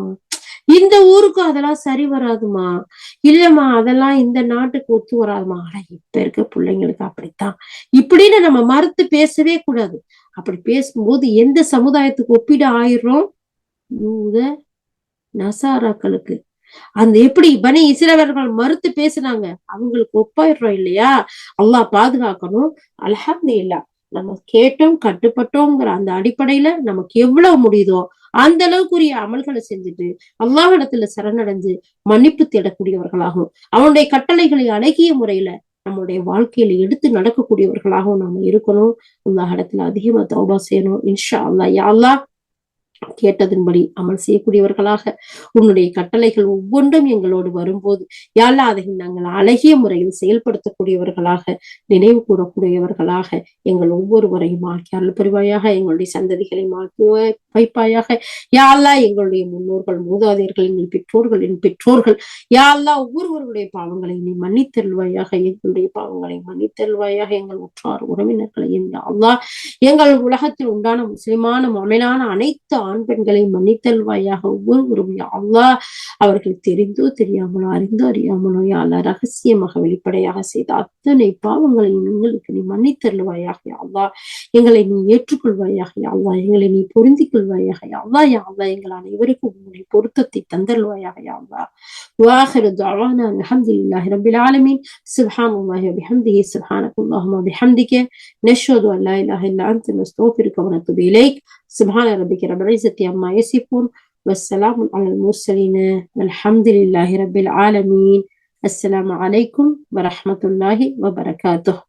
இந்த ஊருக்கு அதெல்லாம் சரி வராதுமா, இல்லம்மா அதெல்லாம் இந்த நாட்டுக்கு ஒத்து வராதுமா. ஆனா இப்ப இருக்க பிள்ளைங்களுக்கு அப்படித்தான் இப்படின்னு நம்ம மறுத்து பேசவே கூடாது. அப்படி பேசும்போது எந்த சமுதாயத்துக்கு ஒப்பிட ஆயிரும்? யூத நசாராக்களுக்கு. அந்த எப்படி பனி இஸ்ரவேலர்கள் மறுத்து பேசினாங்க, அவங்களுக்கு ஒப்பாயிடுறோம் இல்லையா? அல்லாஹ் பாதுகாக்கணும். அல்ஹம்துலில்லாஹ், நம்ம கேட்டோம் கட்டுப்பட்டோங்கிற அந்த அடிப்படையில நமக்கு எவ்வளவு முடியுதோ அந்த அளவுக்குரிய அமல்களை செஞ்சுட்டு அல்லாஹ் இடத்துல சரணடைஞ்சு மன்னிப்பு தேடக்கூடியவர்களாகவும், அவனுடைய கட்டளைகளை அழகிய முறையில நம்மளுடைய வாழ்க்கையில எடுத்து நடக்கக்கூடியவர்களாகவும் நாம இருக்கணும். அல்லாஹ் இடத்துல அதிகமா தௌபா செய்யணும். இன்ஷா அல்லாஹ். யா அல்லாஹ், கேட்டதன்படி அமல் செய்யக்கூடியவர்களாக, உன்னுடைய கட்டளைகள் ஒவ்வொன்றும் எங்களோடு வரும்போது யா அல்லாஹ் அதை நாங்கள் அழகிய முறையில் செயல்படுத்தக்கூடியவர்களாக, நினைவு கூறக்கூடியவர்களாக எங்கள் ஒவ்வொருவரையும் ஆக்கி அருள் புரிவாயாக. எங்களுடைய சந்ததிகளை மாற்றி வைப்பாயாக. யா அல்லாஹ், எங்களுடைய முன்னோர்கள், மூதாதையர்கள், எங்கள் பெற்றோர்களின் பெற்றோர்கள், யா அல்லாஹ், ஒவ்வொருவருடைய பாவங்களை நீ மன்னித்தருள்வாயாக. எங்களுடைய பாவங்களை மன்னித்தருள்வாயாக. எங்கள் உற்றார் உறவினர்களையும் யா அல்லாஹ், எங்கள் உலகத்தில் உண்டான முஸ்லிமான முஃமினான அனைத்து ஆண் பெண்களை மன்னித்தல்வாயாக. ஒவ்வொருவரும் யா அல்லாஹ், அவர்கள் தெரிந்தோ தெரியாமலோ அறிந்தோ அறியாமலோ யா அல்லாஹ் ரகசியமாக வெளிப்படையாக செய்த அத்தனை பாவங்களை எங்களுக்கு நீ மன்னித்தருள்வாயாக. யா அல்லாஹ், எங்களை நீ ஏற்றுக்கொள்வாயாக. யா அல்லாஹ், எங்களை நீ பொருந்திக் கொள்வாயாக. யா அல்லாஹ், யா அல்லாஹ், எங்கள் அனைவருக்கும் உன்னுடைய பொருத்தத்தை தந்தருள்வாயாக. யா அல்லாஹ். வாஹிரு தஅவானா அல்ஹம்துலில்லாஹி ரப்பில் ஆலமீன். சுப்ஹானல்லாஹி வ பிஹம்திஹி, சுப்ஹானக்கல்லாஹும்ம வ பிஹம்திக, நஷ்ஹது அன் லா இலாஹா இல்லா அன்த, நஸ்தக்ஃபிருக வ நத்தூபு இலைக். சுப்ஹான ரப்பிக ரப்பில் இஸ்ஸத்தி அம்மா யசிஃபூன், வஸ்ஸலாமு அலல் முர்ஸலீன், வல்ஹம்துலில்லாஹி ரப்பில் ஆலமீன். அஸ்ஸலாமு அலைக்கும் வ ரஹ்மத்துல்லாஹி வ பரகாத்துஹு.